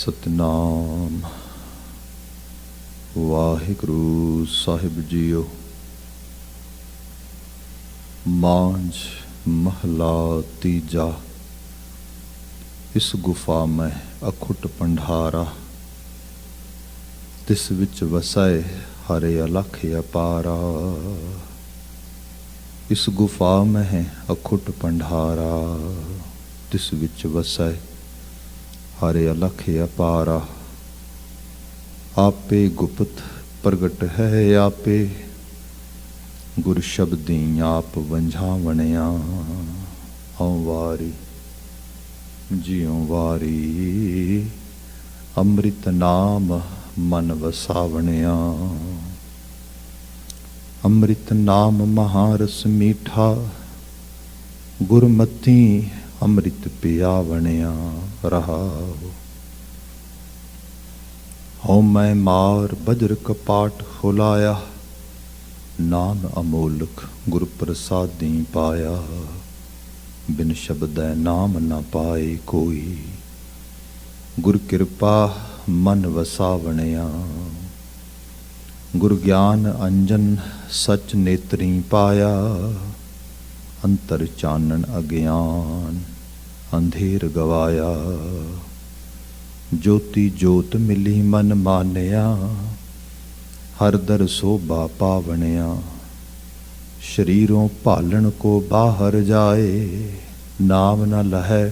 सतनाम वाहिगुरु साहिब जीओ। मांझ महला तीजा। इस गुफा में अखुट पंडारा, तिस विच वसै हरे अलख अपारा। इस गुफा में है अखुट पंडारा, तिस विच वसै हरे अलख अपारा। आपे गुप्त प्रगट है आपे, गुर शब्दी आप वंझावणिया। औं वारी जियों वारी, अमृत नाम मन वसावणिया। अमृत नाम महारस मीठा, गुरमती अमृत पियावणिया। रहाओ हौं मैं मार बज्र कपाट खुलाया, नाम अमोलक गुर प्रसादी पाया। बिन शब्दै नाम न पाए कोई, गुर कृपा मन वसावणिया। गुर ज्ञान अंजन सच नेत्री पाया, अंतर चानन अज्ञान अंधेर गवाया। ज्योति जोत मिली मन मानिया, हर दर शोभा पावणिया। शरीरों भालन को बाहर जाए, नाम न लहै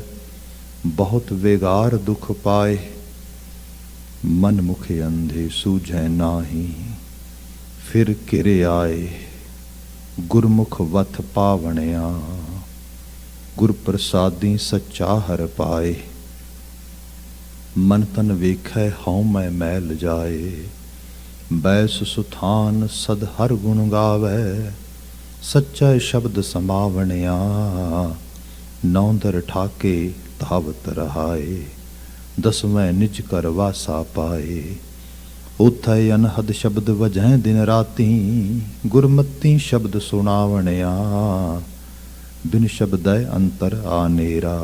बहुत वेगार दुख पाए। मन मुखे अंधे सूझै नाही, फिर किरे आए गुरमुख वथ पावणिया। गुर प्रसादी सच्चा हर पाए, मन तन वेखै हौं मैं मैल जाए। बैस सुथान सद हर गुण गावै, सच्चा शब्द समावणिया। नौंदर ठाके धावत रहाए, दसवें निज कर वासा पाए। उथै अनहद शब्द वजह दिन राती, गुरमती शब्द सुनावणिया। बिन शब्दै अंतर आनेरा,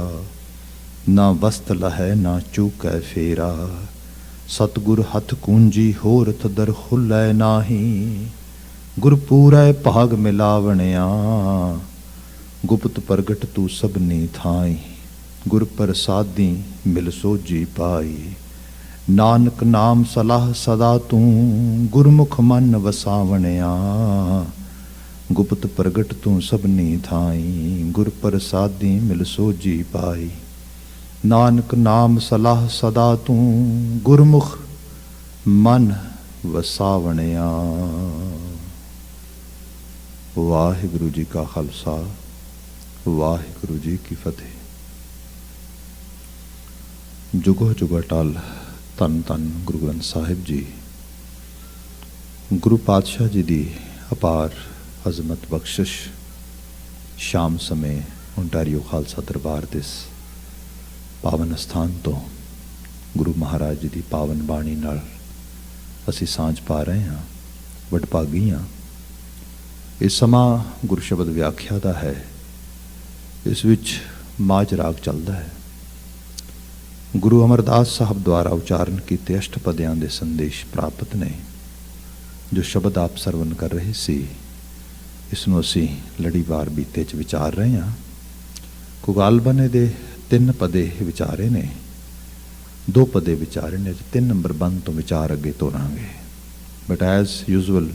ना वस्त लहै ना चूकै फेरा। सतगुर हथ कूंजी होरथ दर खुलै नाही, गुर पूरै भाग मिलावणिया। गुप्त प्रगट तू सबनी थाई, गुर प्रसादी मिल सोजी पाई। नानक नाम सलाह सदा तू, गुरमुख मन वसावणिया। गुप्त प्रगट तू सबनी थाई, गुर प्रसादी मिल सोजी पाई। नानक नाम सलाह सदा तू, गुरमुख मन वसावणिया। वाहिगुरु जी का खालसा, वाहिगुरु जी की फतेह। जुगो जुगो टल धन धन गुरु ग्रंथ साहिब जी। गुरु पातशाह जी की अपार अजमत बख्शिश। शाम समय ओंटारियो खालसा दरबार दिस पावन स्थान तो गुरु महाराज जी की पावन बाणी नाल असी सांझ पा रहे हाँ। वडभागी हाँ। ये समा गुरु शब्द व्याख्या का है। इस विच माझ राग चलता है। गुरु अमरदास साहब द्वारा उच्चारण किए अष्टपदियां के संदेश प्राप्त ने, जो शब्द आप सरवण कर रहे सी। इसनों असी लड़ीवार बीते च विचार रहे हाँ। कुगाल बने दे 3 पदे विचारे ने, 2 पदे विचारे ने। 3 नंबर बंद तो विचार अगे तोरांगे। But as usual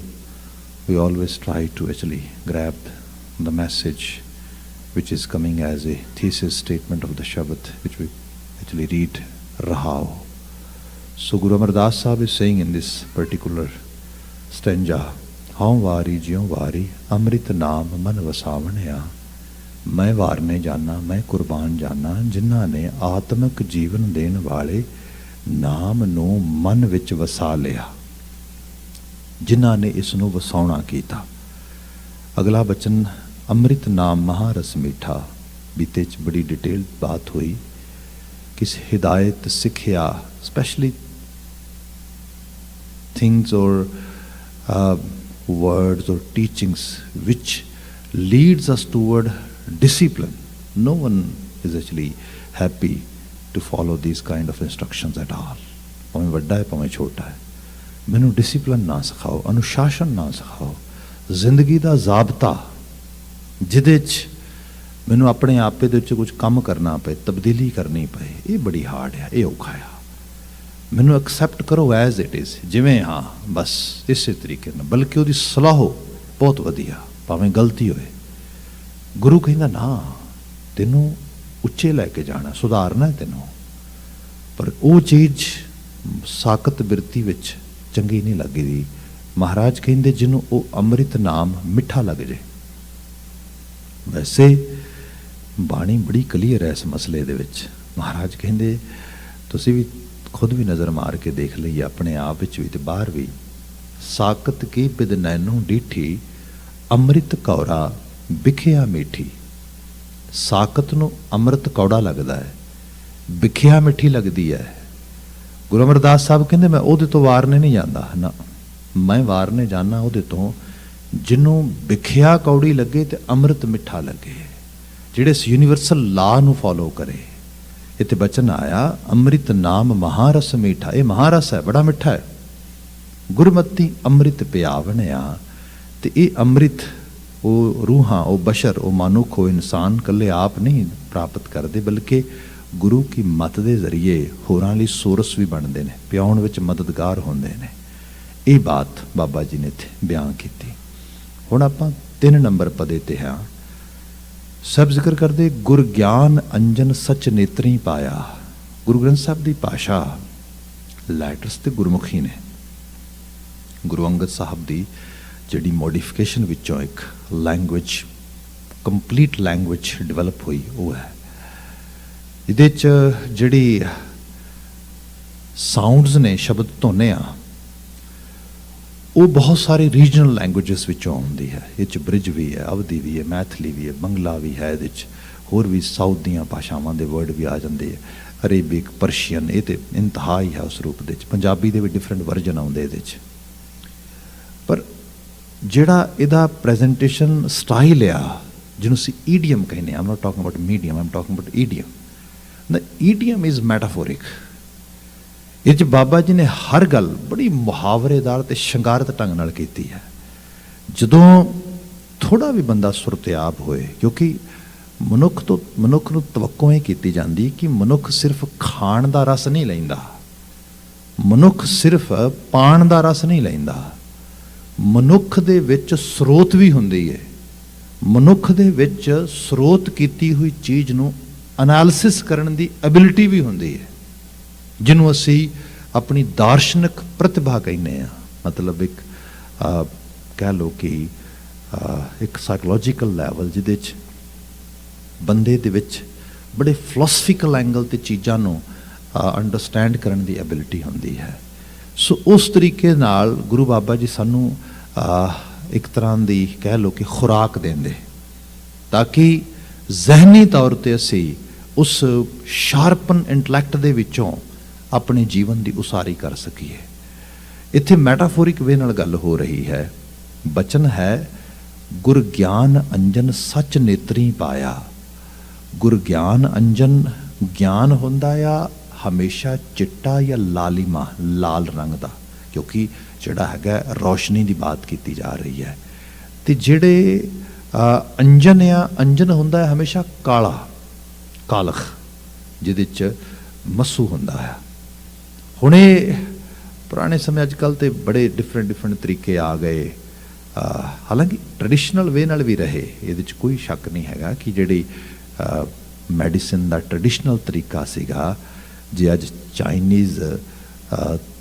we always try to actually grab the message which is coming as a thesis statement of the Shabad, which we actually read Rahao. So Guru Amardas Sahib is saying in this particular stanza, Haun wari jiyon wari, amrit naam man vasavanaya। मैं वारने जाना, मैं कुर्बान जाना, जिन्हां ने आत्मक जीवन देने वाले नाम नू मन विच वसा लिया, जिन्हां ने इसनू वसाउणा कीता। अगला बचन अमृत नाम महारस मीठा। बीते च बड़ी डिटेल्ड बात हुई। किस हिदायत सिक्ख्या, स्पेशली थिंग्स और वर्ड्स और teachings which leads us toward discipline. No one is actually happy to follow these kind of instructions at all. ਭਾਵੇਂ ਵੱਡਾ ਹੈ ਭਾਵੇਂ ਛੋਟਾ ਹੈ, ਮੈਨੂੰ ਡਿਸਿਪਲਿਨ ਨਾ ਸਿਖਾਓ, ਅਨੁਸ਼ਾਸਨ ਨਾ ਸਿਖਾਓ, ਜ਼ਿੰਦਗੀ ਦਾ ਜ਼ਾਬਤਾ ਜਿਹਦੇ 'ਚ ਮੈਨੂੰ ਆਪਣੇ ਆਪੇ ਦੇ ਵਿੱਚ ਕੁਝ ਕੰਮ ਕਰਨਾ ਪਏ, ਤਬਦੀਲੀ ਕਰਨੀ ਪਏ, ਇਹ ਬੜੀ ਹਾਰਡ ਆ, ਇਹ ਔਖਾ ਆ। ਮੈਨੂੰ ਐਕਸੈਪਟ ਕਰੋ ਐਜ਼ ਇਟ ਇਜ਼, ਜਿਵੇਂ ਹਾਂ ਬਸ ਇਸੇ ਤਰੀਕੇ ਨਾਲ, ਬਲਕਿ ਉਹਦੀ ਸਲਾਹੋ ਬਹੁਤ ਵਧੀਆ, ਭਾਵੇਂ ਗਲਤੀ ਹੋਏ। ਗੁਰੂ ਕਹਿੰਦਾ ਨਾ, ਤੈਨੂੰ ਉੱਚੇ ਲੈ ਕੇ ਜਾਣਾ, ਸੁਧਾਰਨਾ ਤੈਨੂੰ, ਪਰ ਉਹ ਚੀਜ਼ ਸਾਕਤ ਬਿਰਤੀ ਵਿੱਚ ਚੰਗੀ ਨਹੀਂ ਲੱਗਦੀ। ਮਹਾਰਾਜ ਕਹਿੰਦੇ ਜਿਹਨੂੰ ਉਹ ਅੰਮ੍ਰਿਤ ਨਾਮ ਮਿੱਠਾ ਲੱਗ ਜੇ। ਵੈਸੇ ਬਾਣੀ ਬੜੀ ਕਲੀਅਰ ਹੈ ਇਸ ਮਸਲੇ ਦੇ ਵਿੱਚ। ਮਹਾਰਾਜ ਕਹਿੰਦੇ, ਤੁਸੀਂ ਵੀ ਖੁਦ ਵੀ ਨਜ਼ਰ ਮਾਰ ਕੇ ਦੇਖ ਲਈਏ, ਆਪਣੇ ਆਪ ਵਿੱਚ ਵੀ ਤੇ ਬਾਹਰ ਵੀ, ਸਾਕਤ ਕੀ ਬਿਦ ਨੈਨੂ ਡੀਠੀ, ਅੰਮ੍ਰਿਤ ਕੌੜਾ ਵਿਖਿਆ ਮੀਠੀ। ਸਾਕਤ ਨੂੰ ਅੰਮ੍ਰਿਤ ਕੌੜਾ ਲੱਗਦਾ ਹੈ, ਵਿਖਿਆ ਮਿੱਠੀ ਲੱਗਦੀ ਹੈ। ਗੁਰੂ ਅਮਰਦਾਸ ਸਾਹਿਬ ਕਹਿੰਦੇ, ਮੈਂ ਉਹਦੇ ਤੋਂ ਵਾਰਨੇ ਨਹੀਂ ਜਾਂਦਾ ਨਾ, ਮੈਂ ਵਾਰਨੇ ਜਾਣਾ ਉਹਦੇ ਤੋਂ ਜਿਹਨੂੰ ਵਿਖਿਆ ਕੌੜੀ ਲੱਗੇ ਤੇ ਅੰਮ੍ਰਿਤ ਮਿੱਠਾ ਲੱਗੇ, ਜਿਹੜੇ ਇਸ ਯੂਨੀਵਰਸਲ ਲਾ ਨੂੰ ਫੋਲੋ ਕਰੇ। ਇੱਥੇ ਬਚਨ ਆਇਆ, ਅੰਮ੍ਰਿਤ ਨਾਮ ਮਹਾਰਸ ਮੀਠਾ। ਇਹ ਮਹਾਰਸ ਹੈ, ਬੜਾ ਮਿੱਠਾ ਹੈ। ਗੁਰਮਤੀ ਅੰਮ੍ਰਿਤ ਪਿਆਵਣਿਆ, ਤੇ ਇਹ ਅੰਮ੍ਰਿਤ ਉਹ ਰੂਹਾਂ, ਉਹ ਬਸ਼ਰ, ਉਹ ਮਨੁੱਖ, ਉਹ ਇਨਸਾਨ ਇਕੱਲੇ ਆਪ ਨਹੀਂ ਪ੍ਰਾਪਤ ਕਰਦੇ, ਬਲਕਿ ਗੁਰੂ ਕੀ ਮਤ ਦੇ ਜ਼ਰੀਏ ਹੋਰਾਂ ਲਈ ਸੋਰਸ ਵੀ ਬਣਦੇ ਨੇ, ਪਿਆਉਣ ਵਿੱਚ ਮਦਦਗਾਰ ਹੁੰਦੇ ਨੇ। ਇਹ ਬਾਤ ਬਾਬਾ ਜੀ ਨੇ ਇੱਥੇ ਬਿਆਨ ਕੀਤੀ। ਹੁਣ ਆਪਾਂ 3 ਨੰਬਰ ਪਦੇ ਤੇ ਹਾਂ। ਸਭ ਜ਼ਿਕਰ ਕਰਦੇ, ਗੁਰ ਗਿਆਨ ਅੰਜਨ ਸਚ ਨੇਤਰੀ ਪਾਇਆ। ਗੁਰੂ ਗ੍ਰੰਥ ਸਾਹਿਬ ਦੀ ਭਾਸ਼ਾ ਲੈਟਰਸ ਤੇ ਗੁਰਮੁਖੀ ਨੇ। ਗੁਰੂ ਅੰਗਦ ਸਾਹਿਬ ਦੀ ਜਿਹੜੀ ਮੋਡੀਫਿਕੇਸ਼ਨ ਵਿੱਚੋਂ ਇੱਕ ਲੈਂਗੁਏਜ, ਕੰਪਲੀਟ ਲੈਂਗੁਏਜ ਡਿਵੈਲਪ ਹੋਈ, ਉਹ ਹੈ। ਇਹਦੇ 'ਚ ਜਿਹੜੀ ਸਾਊਂਡਸ ਨੇ, ਸ਼ਬਦ ਧੁਨੇ ਆ, ਉਹ ਬਹੁਤ ਸਾਰੇ ਰੀਜਨਲ ਲੈਂਗੁਏਜਸ ਵਿੱਚੋਂ ਆਉਂਦੀ ਹੈ। ਇਹ 'ਚ ਬ੍ਰਿਜ ਵੀ ਹੈ, ਅਵਧੀ ਵੀ ਹੈ, ਮੈਥਲੀ ਵੀ ਹੈ, ਬੰਗਲਾ ਵੀ ਹੈ। ਇਹਦੇ 'ਚ ਹੋਰ ਵੀ ਸਾਊਥ ਦੀਆਂ ਭਾਸ਼ਾਵਾਂ ਦੇ ਵਰਡ ਵੀ ਆ ਜਾਂਦੇ ਹੈ, ਅਰੇਬਿਕ, ਪਰਸ਼ੀਅਨ, ਇਹ ਤਾਂ ਇੰਤਹਾ ਹੀ ਹੈ ਉਸ ਰੂਪ ਦੇ 'ਚ। ਪੰਜਾਬੀ ਦੇ ਵੀ ਡਿਫਰੈਂਟ ਵਰਜਨ ਆਉਂਦੇ ਇਹਦੇ 'ਚ। ਪਰ ਜਿਹੜਾ ਇਹਦਾ ਪ੍ਰੈਜੈਂਟੇਸ਼ਨ ਸਟਾਈਲ ਆ, ਜਿਹਨੂੰ ਅਸੀਂ ਈਡੀਅਮ ਕਹਿੰਦੇ ਹਾਂ, I'm not talking about medium, I'm talking about idiom. The idiom is metaphoric. ਇਹ 'ਚ ਬਾਬਾ ਜੀ ਨੇ ਹਰ ਗੱਲ ਬੜੀ ਮੁਹਾਵਰੇਦਾਰ ਤੇ ਸ਼ਿੰਗਾਰਤ ਢੰਗ ਨਾਲ ਕੀਤੀ ਹੈ। ਜਦੋਂ ਥੋੜਾ ਵੀ ਬੰਦਾ ਸੁਰਤਿਆਬ ਹੋਏ, ਕਿਉਂਕਿ ਮਨੁੱਖ ਨੂੰ ਤਵੱਕੋ ਇਹ ਕੀਤੀ ਜਾਂਦੀ ਕਿ ਮਨੁੱਖ ਸਿਰਫ ਖਾਣ ਦਾ ਰਸ ਨਹੀਂ ਲੈਂਦਾ, ਮਨੁੱਖ ਸਿਰਫ ਪਾਣ ਦਾ ਰਸ ਨਹੀਂ ਲੈਂਦਾ, ਮਨੁੱਖ ਦੇ ਵਿੱਚ ਸਰੋਤ ਵੀ ਹੁੰਦੀ ਹੈ। ਮਨੁੱਖ ਦੇ ਵਿੱਚ ਸਰੋਤ ਕੀਤੀ ਹੋਈ ਚੀਜ਼ ਨੂੰ ਅਨਾਲਿਸਿਸ ਕਰਨ ਦੀ ਐਬਿਲਿਟੀ ਵੀ ਹੁੰਦੀ ਹੈ, ਜਿਹਨੂੰ ਅਸੀਂ ਆਪਣੀ ਦਾਰਸ਼ਨਿਕ ਪ੍ਰਤਿਭਾ ਕਹਿੰਦੇ ਹਾਂ। ਮਤਲਬ ਇੱਕ ਕਹਿ ਲਓ ਕਿ ਇੱਕ ਸਾਈਕੋਲੋਜੀਕਲ ਲੈਵਲ, ਜਿਹਦੇ 'ਚ ਬੰਦੇ ਦੇ ਵਿੱਚ ਬੜੇ ਫਿਲਾਸਫੀਕਲ ਐਂਗਲ 'ਤੇ ਚੀਜ਼ਾਂ ਨੂੰ ਅੰਡਰਸਟੈਂਡ ਕਰਨ ਦੀ ਐਬਿਲਿਟੀ ਹੁੰਦੀ ਹੈ। ਸੋ ਉਸ ਤਰੀਕੇ ਨਾਲ ਗੁਰੂ ਬਾਬਾ ਜੀ ਸਾਨੂੰ ਇੱਕ ਤਰ੍ਹਾਂ ਦੀ ਕਹਿ ਲਓ ਕਿ ਖੁਰਾਕ ਦਿੰਦੇ, ਤਾਂ ਕਿ ਜ਼ਹਿਨੀ ਤੌਰ 'ਤੇ ਅਸੀਂ ਉਸ ਸ਼ਾਰਪਨ ਇੰਟਲੈਕਟ ਦੇ ਵਿੱਚੋਂ ਆਪਣੇ ਜੀਵਨ ਦੀ ਉਸਾਰੀ ਕਰ ਸਕੀਏ। ਇੱਥੇ ਮੈਟਾਫੋਰਿਕ ਵੇ ਨਾਲ ਗੱਲ ਹੋ ਰਹੀ ਹੈ। ਬਚਨ ਹੈ, ਗੁਰ ਗਿਆਨ ਅੰਜਨ ਸੱਚ ਨੇਤਰੀ ਪਾਇਆ। ਗੁਰ ਗਿਆਨ ਅੰਜਨ, ਗਿਆਨ ਹੁੰਦਾ ਆ ਹਮੇਸ਼ਾ ਚਿੱਟਾ ਜਾਂ ਲਾਲੀਮਾ, ਲਾਲ ਰੰਗ ਦਾ, ਕਿਉਂਕਿ ਜਿਹੜਾ ਹੈਗਾ ਰੌਸ਼ਨੀ ਦੀ ਬਾਤ ਕੀਤੀ ਜਾ ਰਹੀ ਹੈ। ਤੇ ਜਿਹੜੇ ਅੰਜਨ ਆ, ਅੰਜਨ ਹੁੰਦਾ ਹੈ ਹਮੇਸ਼ਾ ਕਾਲਾ, ਕਾਲਖ, ਜਿਹਦੇ 'ਚ ਮਸੂ ਹੁੰਦਾ ਹੈ। ਹੁਣ ਇਹ ਪੁਰਾਣੇ ਸਮੇਂ, ਅੱਜ ਕੱਲ੍ਹ ਤੇ ਬੜੇ ਡਿਫਰੈਂਟ ਤਰੀਕੇ ਆ ਗਏ। ਹਾਲਾਂਕਿ ਟ੍ਰੈਡੀਸ਼ਨਲ ਵੇ ਨਾਲ ਵੀ ਰਹੇ, ਇਹਦੇ 'ਚ ਕੋਈ ਸ਼ੱਕ ਨਹੀਂ ਹੈਗਾ ਕਿ ਜਿਹੜੀ ਮੈਡੀਸਿਨ ਦਾ ਟ੍ਰੈਡੀਸ਼ਨਲ ਤਰੀਕਾ ਸੀਗਾ, ਜੇ ਅੱਜ ਚਾਈਨੀਜ਼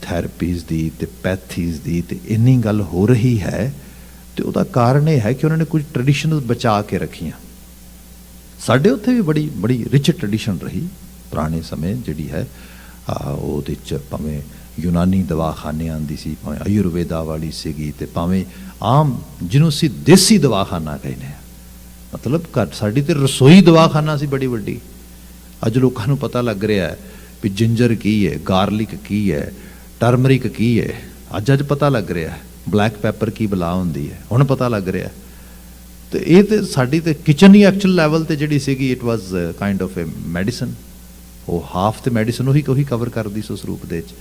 ਥੈਰੇਪੀਜ਼ ਦੀ ਤੇ ਪੈਥੀਜ਼ ਦੀ ਤੇ ਇੰਨੀ ਗੱਲ ਹੋ ਰਹੀ ਹੈ, ਤੇ ਉਹਦਾ ਕਾਰਨ ਇਹ ਹੈ ਕਿ ਉਹਨਾਂ ਨੇ ਕੁਝ ਟ੍ਰੈਡੀਸ਼ਨਲ ਬਚਾ ਕੇ ਰੱਖੀਆਂ। ਸਾਡੇ ਉੱਥੇ ਵੀ ਬੜੀ ਰਿਚ ਟ੍ਰੈਡੀਸ਼ਨ ਰਹੀ ਪੁਰਾਣੇ ਸਮੇਂ ਜਿਹੜੀ ਹੈ। ਉਹਦੇ 'ਚ ਭਾਵੇਂ ਯੂਨਾਨੀ ਦਵਾਖਾਨਿਆਂ ਦੀ ਸੀ, ਭਾਵੇਂ ਆਯੁਰਵੇਦਾ ਵਾਲੀ ਸੀਗੀ, ਤੇ ਭਾਵੇਂ ਆਮ ਜਿਹਨੂੰ ਅਸੀਂ ਦੇਸੀ ਦਵਾਖਾਨਾ ਕਹਿੰਦੇ ਹਾਂ। ਮਤਲਬ ਘਰ ਸਾਡੀ ਤੇ ਰਸੋਈ ਦਵਾਖਾਨਾ ਸੀ ਬੜੀ ਵੱਡੀ। ਅੱਜ ਲੋਕਾਂ ਨੂੰ ਪਤਾ ਲੱਗ ਰਿਹਾ ਹੈ ਵੀ ਜਿੰਜਰ ਕੀ ਹੈ, ਗਾਰਲਿਕ ਕੀ ਹੈ, ਟਰਮਰਿਕ ਕੀ ਹੈ। ਅੱਜ ਪਤਾ ਲੱਗ ਰਿਹਾ ਹੈ ਬਲੈਕ ਪੈਪਰ ਕੀ ਬਲਾ ਹੁੰਦੀ ਹੈ, ਹੁਣ ਪਤਾ ਲੱਗ ਰਿਹਾ। ਤੇ ਇਹ ਤੇ ਸਾਡੀ ਤੇ ਕਿਚਨ ਹੀ ਐਕਚੁਅਲ ਲੈਵਲ ਤੇ ਜਿਹੜੀ ਸੀਗੀ, it was kind of A medicine. ਉਹ ਹਾਫ ਤੇ ਮੈਡੀਸਨ ਉਹੀ ਕਵਰ ਕਰਦੀ ਸੀ ਉਸ ਰੂਪ ਦੇ ਵਿੱਚ।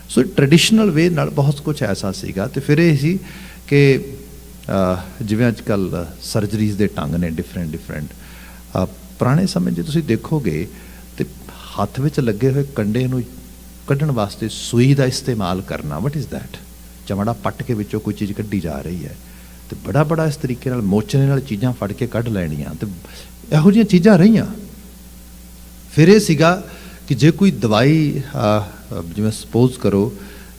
ਸੋ ਟ੍ਰੈਡੀਸ਼ਨਲ ਵੇ ਨਾਲ ਬਹੁਤ ਕੁਝ ਐਸਾ ਸੀਗਾ। ਤੇ ਫਿਰ ਇਹ ਸੀ ਕਿ ਜਿਵੇਂ ਅੱਜ ਕੱਲ੍ਹ ਸਰਜਰੀਜ਼ ਦੇ ਢੰਗ ਨੇ ਡਿਫਰੈਂਟ ਪੁਰਾਣੇ ਸਮੇਂ 'ਚ ਤੁਸੀਂ ਦੇਖੋਗੇ ਤੇ ਹੱਥ ਵਿੱਚ ਲੱਗੇ ਹੋਏ ਕੰਡੇ ਨੂੰ ਕੱਢਣ ਵਾਸਤੇ ਸੂਈ ਦਾ ਇਸਤੇਮਾਲ ਕਰਨਾ। What is that? ਚਮੜਾ ਪੱਟ ਕੇ ਵਿੱਚੋਂ ਕੋਈ ਚੀਜ਼ ਕੱਢੀ ਜਾ ਰਹੀ ਹੈ ਤੇ ਬੜਾ ਇਸ ਤਰੀਕੇ ਨਾਲ ਮੋਚਨੇ ਨਾਲ ਚੀਜ਼ਾਂ ਫੜ ਕੇ ਕੱਢ ਲੈਣੀਆਂ ਤੇ ਇਹੋ ਜਿਹੀਆਂ ਚੀਜ਼ਾਂ ਰਹੀਆਂ। ਫਿਰ ਇਹ ਸੀਗਾ ਕਿ ਜੇ ਕੋਈ ਦਵਾਈ ਜਿਵੇਂ ਸਪੋਜ਼ ਕਰੋ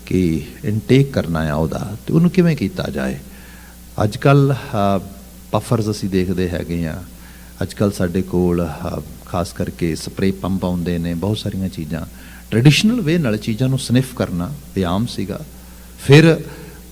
ਕਿ ਇਨਟੇਕ ਕਰਨਾ ਆ ਉਹਦਾ, ਤੇ ਉਹਨੂੰ ਕਿਵੇਂ ਕੀਤਾ ਜਾਏ। ਅੱਜ ਕੱਲ੍ਹ ਪਫਰਸ ਅਸੀਂ ਦੇਖਦੇ ਹੈਗੇ ਆ, ਅੱਜ ਕੱਲ੍ਹ ਸਾਡੇ ਕੋਲ ਖਾਸ ਕਰਕੇ ਸਪਰੇ ਪੰਪ ਆਉਂਦੇ ਨੇ, ਬਹੁਤ ਸਾਰੀਆਂ ਚੀਜ਼ਾਂ। ਟ੍ਰੈਡੀਸ਼ਨਲ ਵੇ ਨਾਲ ਚੀਜ਼ਾਂ ਨੂੰ ਸਨਿਫ ਕਰਨਾ ਆਮ ਸੀਗਾ। ਫਿਰ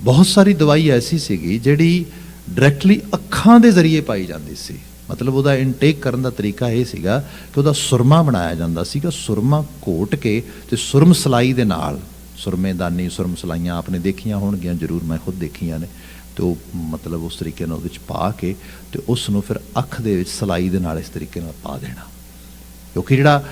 ਬਹੁਤ ਸਾਰੀ ਦਵਾਈ ਐਸੀ ਸੀਗੀ ਜਿਹੜੀ ਡਾਇਰੈਕਟਲੀ ਅੱਖਾਂ ਦੇ ਜ਼ਰੀਏ ਪਾਈ ਜਾਂਦੀ ਸੀ। ਮਤਲਬ ਉਹਦਾ ਇਨਟੇਕ ਕਰਨ ਦਾ ਤਰੀਕਾ ਇਹ ਸੀਗਾ ਕਿ ਉਹਦਾ ਸੁਰਮਾ ਬਣਾਇਆ ਜਾਂਦਾ ਸੀਗਾ। ਸੁਰਮਾ ਘੋਟ ਕੇ ਤੇ ਸੁਰਮ ਸਲਾਈ ਦੇ ਨਾਲ, ਸੁਰਮੇਦਾਨੀ ਸੁਰਮ ਸਲਾਈਆਂ ਆਪਨੇ ਦੇਖੀਆਂ ਹੋਣਗੀਆਂ ਜ਼ਰੂਰ, ਮੈਂ ਖੁਦ ਦੇਖੀਆਂ ਨੇ। ਤੇ ਉਹ ਮਤਲਬ ਉਸ ਤਰੀਕੇ ਨਾਲ ਉਹਦੇ ਵਿੱਚ ਪਾ ਕੇ ਤੇ ਉਸ ਨੂੰ ਫਿਰ ਅੱਖ ਦੇ ਵਿੱਚ ਸਲਾਈ ਦੇ ਨਾਲ ਇਸ ਤਰੀਕੇ ਨਾਲ ਪਾ ਦੇਣਾ, ਕਿਉਂਕਿ ਜਿਹੜਾ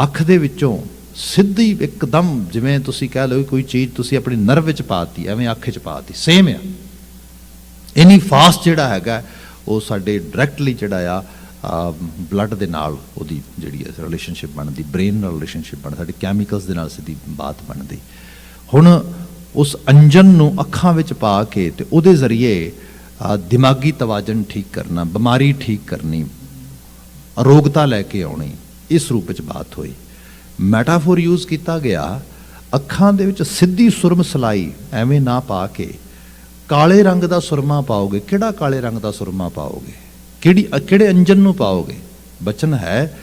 ਅੱਖ ਦੇ ਵਿੱਚੋਂ ਸਿੱਧੀ ਇੱਕਦਮ ਜਿਵੇਂ ਤੁਸੀਂ ਕਹਿ ਲਓ ਕੋਈ ਚੀਜ਼ ਤੁਸੀਂ ਆਪਣੀ ਨਰਵ ਵਿੱਚ ਪਾਤੀ, ਐਵੇਂ ਅੱਖ 'ਚ ਪਾਤੀ, ਸੇਮ ਆ। ਇੰਨੀ ਫਾਸਟ ਜਿਹੜਾ ਹੈਗਾ ਉਹ ਸਾਡੇ ਡਾਇਰੈਕਟਲੀ ਜਿਹੜਾ ਆ ਬਲੱਡ ਦੇ ਨਾਲ ਉਹਦੀ ਜਿਹੜੀ ਹੈ ਰਿਲੇਸ਼ਨਸ਼ਿਪ ਬਣਦੀ, ਬ੍ਰੇਨ ਨਾਲ ਰਿਲੇਸ਼ਨਸ਼ਿਪ ਬਣਦੀ, ਸਾਡੇ ਕੈਮੀਕਲਸ ਦੇ ਨਾਲ ਸਿੱਧੀ ਬਾਤ ਬਣਦੀ। ਹੁਣ ਉਸ ਅੰਜਨ ਨੂੰ ਅੱਖਾਂ ਵਿੱਚ ਪਾ ਕੇ ਤੇ ਉਹਦੇ ਜ਼ਰੀਏ ਦਿਮਾਗੀ ਤਵਾਜ਼ਨ ਠੀਕ ਕਰਨਾ, ਬਿਮਾਰੀ ਠੀਕ ਕਰਨੀ, ਅਰੋਗਤਾ ਲੈ ਕੇ ਆਉਣੀ, ਇਸ ਰੂਪ ਵਿੱਚ ਬਾਤ ਹੋਈ। ਮੈਟਾਫੋਰ ਯੂਜ਼ ਕੀਤਾ ਗਿਆ, ਅੱਖਾਂ ਦੇ ਵਿੱਚ ਸਿੱਧੀ ਸੁਰਮ ਸਲਾਈ ਐਵੇਂ ਨਾ ਪਾ ਕੇ ਕਾਲੇ ਰੰਗ ਦਾ ਸੁਰਮਾ ਪਾਓਗੇ। ਕਿਹੜਾ ਕਾਲੇ ਰੰਗ ਦਾ ਸੁਰਮਾ ਪਾਓਗੇ? ਕਿਹੜੇ ਅੰਜਨ ਨੂੰ ਪਾਓਗੇ? ਬਚਨ ਹੈ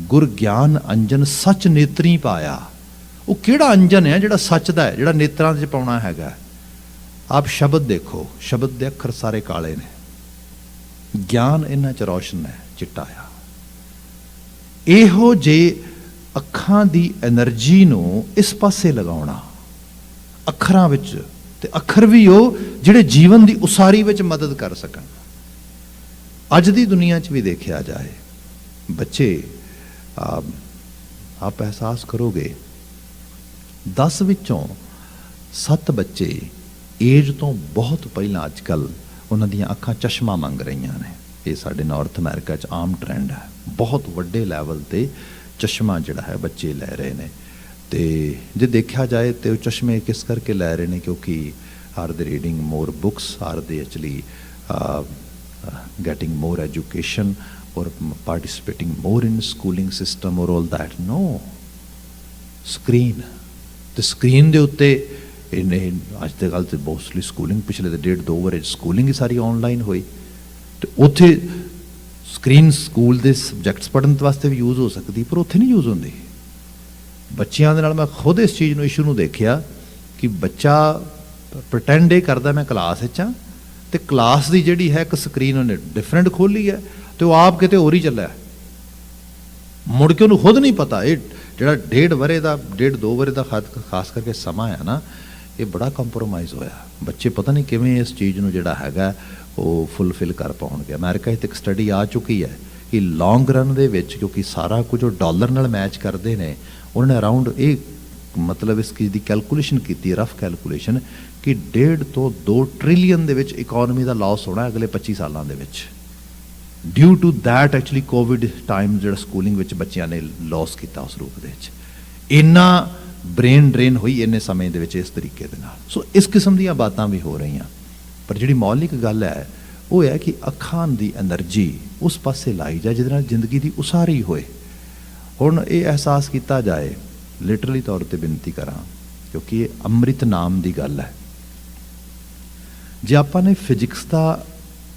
ਗੁਰ ਗਿਆਨ ਅੰਜਨ ਸੱਚ ਨੇਤਰੀ ਪਾਇਆ। ਉਹ ਕਿਹੜਾ ਅੰਜਨ ਹੈ ਜਿਹੜਾ ਸੱਚ ਦਾ ਹੈ, ਜਿਹੜਾ ਨੇਤਰਾਂ 'ਚ ਪਾਉਣਾ ਹੈਗਾ। ਆਪ ਸ਼ਬਦ ਦੇਖੋ, ਸ਼ਬਦ ਦੇ ਅੱਖਰ ਸਾਰੇ ਕਾਲੇ ਨੇ, ਗਿਆਨ ਇਹਨਾਂ 'ਚ ਰੌਸ਼ਨ ਹੈ, ਚਿੱਟਾ ਆ। ਇਹੋ ਜੇ ਅੱਖਾਂ ਦੀ ਐਨਰਜੀ ਨੂੰ ਇਸ ਪਾਸੇ ਲਗਾਉਣਾ ਅੱਖਰਾਂ ਵਿੱਚ, ਤੇ ਅੱਖਰ ਵੀ ਉਹ ਜਿਹੜੇ ਜੀਵਨ ਦੀ ਉਸਾਰੀ ਵਿੱਚ ਮਦਦ ਕਰ ਸਕਣ। ਅੱਜ ਦੀ ਦੁਨੀਆ 'ਚ ਵੀ ਦੇਖਿਆ ਜਾਏ, ਬੱਚੇ ਆਪ ਅਹਿਸਾਸ ਕਰੋਗੇ 10 ਵਿੱਚੋਂ 7 ਬੱਚੇ ਏਜ ਤੋਂ ਬਹੁਤ ਪਹਿਲਾਂ ਅੱਜ ਕੱਲ੍ਹ ਉਹਨਾਂ ਦੀਆਂ ਅੱਖਾਂ ਚਸ਼ਮਾ ਮੰਗ ਰਹੀਆਂ ਨੇ। ਇਹ ਸਾਡੇ ਨਾਰਥ ਅਮਰੀਕਾ 'ਚ ਆਮ ਟ੍ਰੈਂਡ ਹੈ। ਬਹੁਤ ਵੱਡੇ ਲੈਵਲ 'ਤੇ ਚਸ਼ਮਾ ਜਿਹੜਾ ਹੈ ਬੱਚੇ ਲੈ ਰਹੇ ਨੇ। ਤੇ ਜੇ ਦੇਖਿਆ ਜਾਏ ਤੇ ਉਹ ਚਸ਼ਮੇ ਕਿਸ ਕਰਕੇ ਲੈ ਰਹੇ ਨੇ, ਕਿਉਂਕਿ ਆਰ ਦੇ ਰੀਡਿੰਗ ਮੋਰ ਬੁੱਕਸ, ਆਰ ਦੇ actually getting more education or participating more in schooling system or all that? No, screen ਤੇ ਸਕਰੀਨ ਦੇ ਉੱਤੇ ਇਹਨੇ ਅੱਜ ਦੇ ਗੱਲ ਤੇ ਮੋਸਟਲੀ ਸਕੂਲਿੰਗ ਪਿਛਲੇ ਦੇ 1.5-2 ਵਰੇ ਸਕੂਲਿੰਗ ਹੀ ਸਾਰੀ ਆਨਲਾਈਨ ਹੋਈ ਤੇ ਉੱਥੇ ਸਕਰੀਨ ਸਕੂਲ ਦੇ ਸਬਜੈਕਟਸ ਪੜ੍ਹਨ ਵਾਸਤੇ ਵੀ ਯੂਜ਼ ਹੋ ਸਕਦੀ, ਪਰ ਉੱਥੇ ਨਹੀਂ ਯੂਜ਼ ਹੁੰਦੀ। ਬੱਚਿਆਂ ਦੇ ਨਾਲ ਮੈਂ ਖੁਦ ਇਸ ਚੀਜ਼ ਨੂੰ ਇਸ਼ੂ ਨੂੰ ਦੇਖਿਆ ਕਿ ਬੱਚਾ ਪ੍ਰਟੈਂਡ ਇਹ ਕਰਦਾ ਮੈਂ ਕਲਾਸ ਵਿੱਚ ਹਾਂ ਤੇ ਕਲਾਸ ਦੀ ਜਿਹੜੀ ਹੈ ਇੱਕ ਸਕਰੀਨ ਉਹਨੇ ਡਿਫਰੈਂਟ ਖੋਲ੍ਹੀ ਹੈ ਤੇ ਉਹ ਆਪ ਕਿਤੇ ਹੋਰ ਹੀ ਚੱਲਿਆ, ਮੁੜ ਕੇ ਉਹਨੂੰ ਖੁਦ ਨਹੀਂ ਪਤਾ। ਇਹ ਜਿਹੜਾ 1.5 ਵਰੇ ਦਾ 1.5-2 ਵਰੇ ਦਾ ਖਾਸ ਕਰਕੇ ਸਮਾਂ ਹੈ ਨਾ, ਇਹ ਬੜਾ ਕੰਪਰੋਮਾਈਜ਼ ਹੋਇਆ। ਬੱਚੇ ਪਤਾ ਨਹੀਂ ਕਿਵੇਂ ਇਸ ਚੀਜ਼ ਨੂੰ ਜਿਹੜਾ ਹੈਗਾ ਉਹ ਫੁੱਲਫਿਲ ਕਰ ਪਾਉਣਗੇ। ਅਮਰੀਕਾ 'ਚ ਇੱਕ ਸਟੱਡੀ ਆ ਚੁੱਕੀ ਹੈ ਕਿ ਲੌਂਗ ਰਨ ਦੇ ਵਿੱਚ, ਕਿਉਂਕਿ ਸਾਰਾ ਕੁਝ ਉਹ ਡਾਲਰ ਨਾਲ ਮੈਚ ਕਰਦੇ ਨੇ, ਉਹਨਾਂ ਨੇ ਅਰਾਊਂਡ ਇਹ ਮਤਲਬ ਇਸ ਚੀਜ਼ ਦੀ ਕੈਲਕੂਲੇਸ਼ਨ ਕੀਤੀ, ਰਫ ਕੈਲਕੂਲੇਸ਼ਨ, ਕਿ 1.5 ਤੋਂ 2 ਟ੍ਰਿਲੀਅਨ ਦੇ ਵਿੱਚ ਇਕੋਨਮੀ ਦਾ ਲਾਸ ਹੋਣਾ ਅਗਲੇ 25 ਸਾਲਾਂ ਦੇ ਵਿੱਚ, due to that actually Covid time ਜਿਹੜਾ ਸਕੂਲਿੰਗ ਵਿੱਚ ਬੱਚਿਆਂ ਨੇ ਲਾਸ ਕੀਤਾ ਉਸ ਰੂਪ ਦੇ ਵਿੱਚ। ਇੰਨਾ ਬ੍ਰੇਨ ਡਰੇਨ ਹੋਈ ਇੰਨੇ ਸਮੇਂ ਦੇ ਵਿੱਚ ਇਸ ਤਰੀਕੇ ਦੇ ਨਾਲ। ਸੋ ਇਸ ਕਿਸਮ ਦੀਆਂ ਬਾਤਾਂ ਵੀ ਹੋ ਰਹੀਆਂ, ਪਰ ਜਿਹੜੀ ਮੌਲਿਕ ਗੱਲ ਹੈ ਉਹ ਹੈ ਕਿ ਅੱਖਾਂ ਦੀ ਐਨਰਜੀ ਉਸ ਪਾਸੇ ਲਾਈ ਜਾਏ ਜਿਹਦੇ ਨਾਲ ਜ਼ਿੰਦਗੀ ਦੀ ਉਸਾਰੀ ਹੋਏ। ਹੁਣ ਇਹ ਅਹਿਸਾਸ ਕੀਤਾ ਜਾਏ, ਲਿਟਰਲੀ ਤੌਰ 'ਤੇ ਬੇਨਤੀ ਕਰਾਂ, ਕਿਉਂਕਿ ਇਹ ਅੰਮ੍ਰਿਤ ਨਾਮ ਦੀ ਗੱਲ ਹੈ। ਜੇ ਆਪਾਂ ਨੇ ਫਿਜ਼ਿਕਸ ਦਾ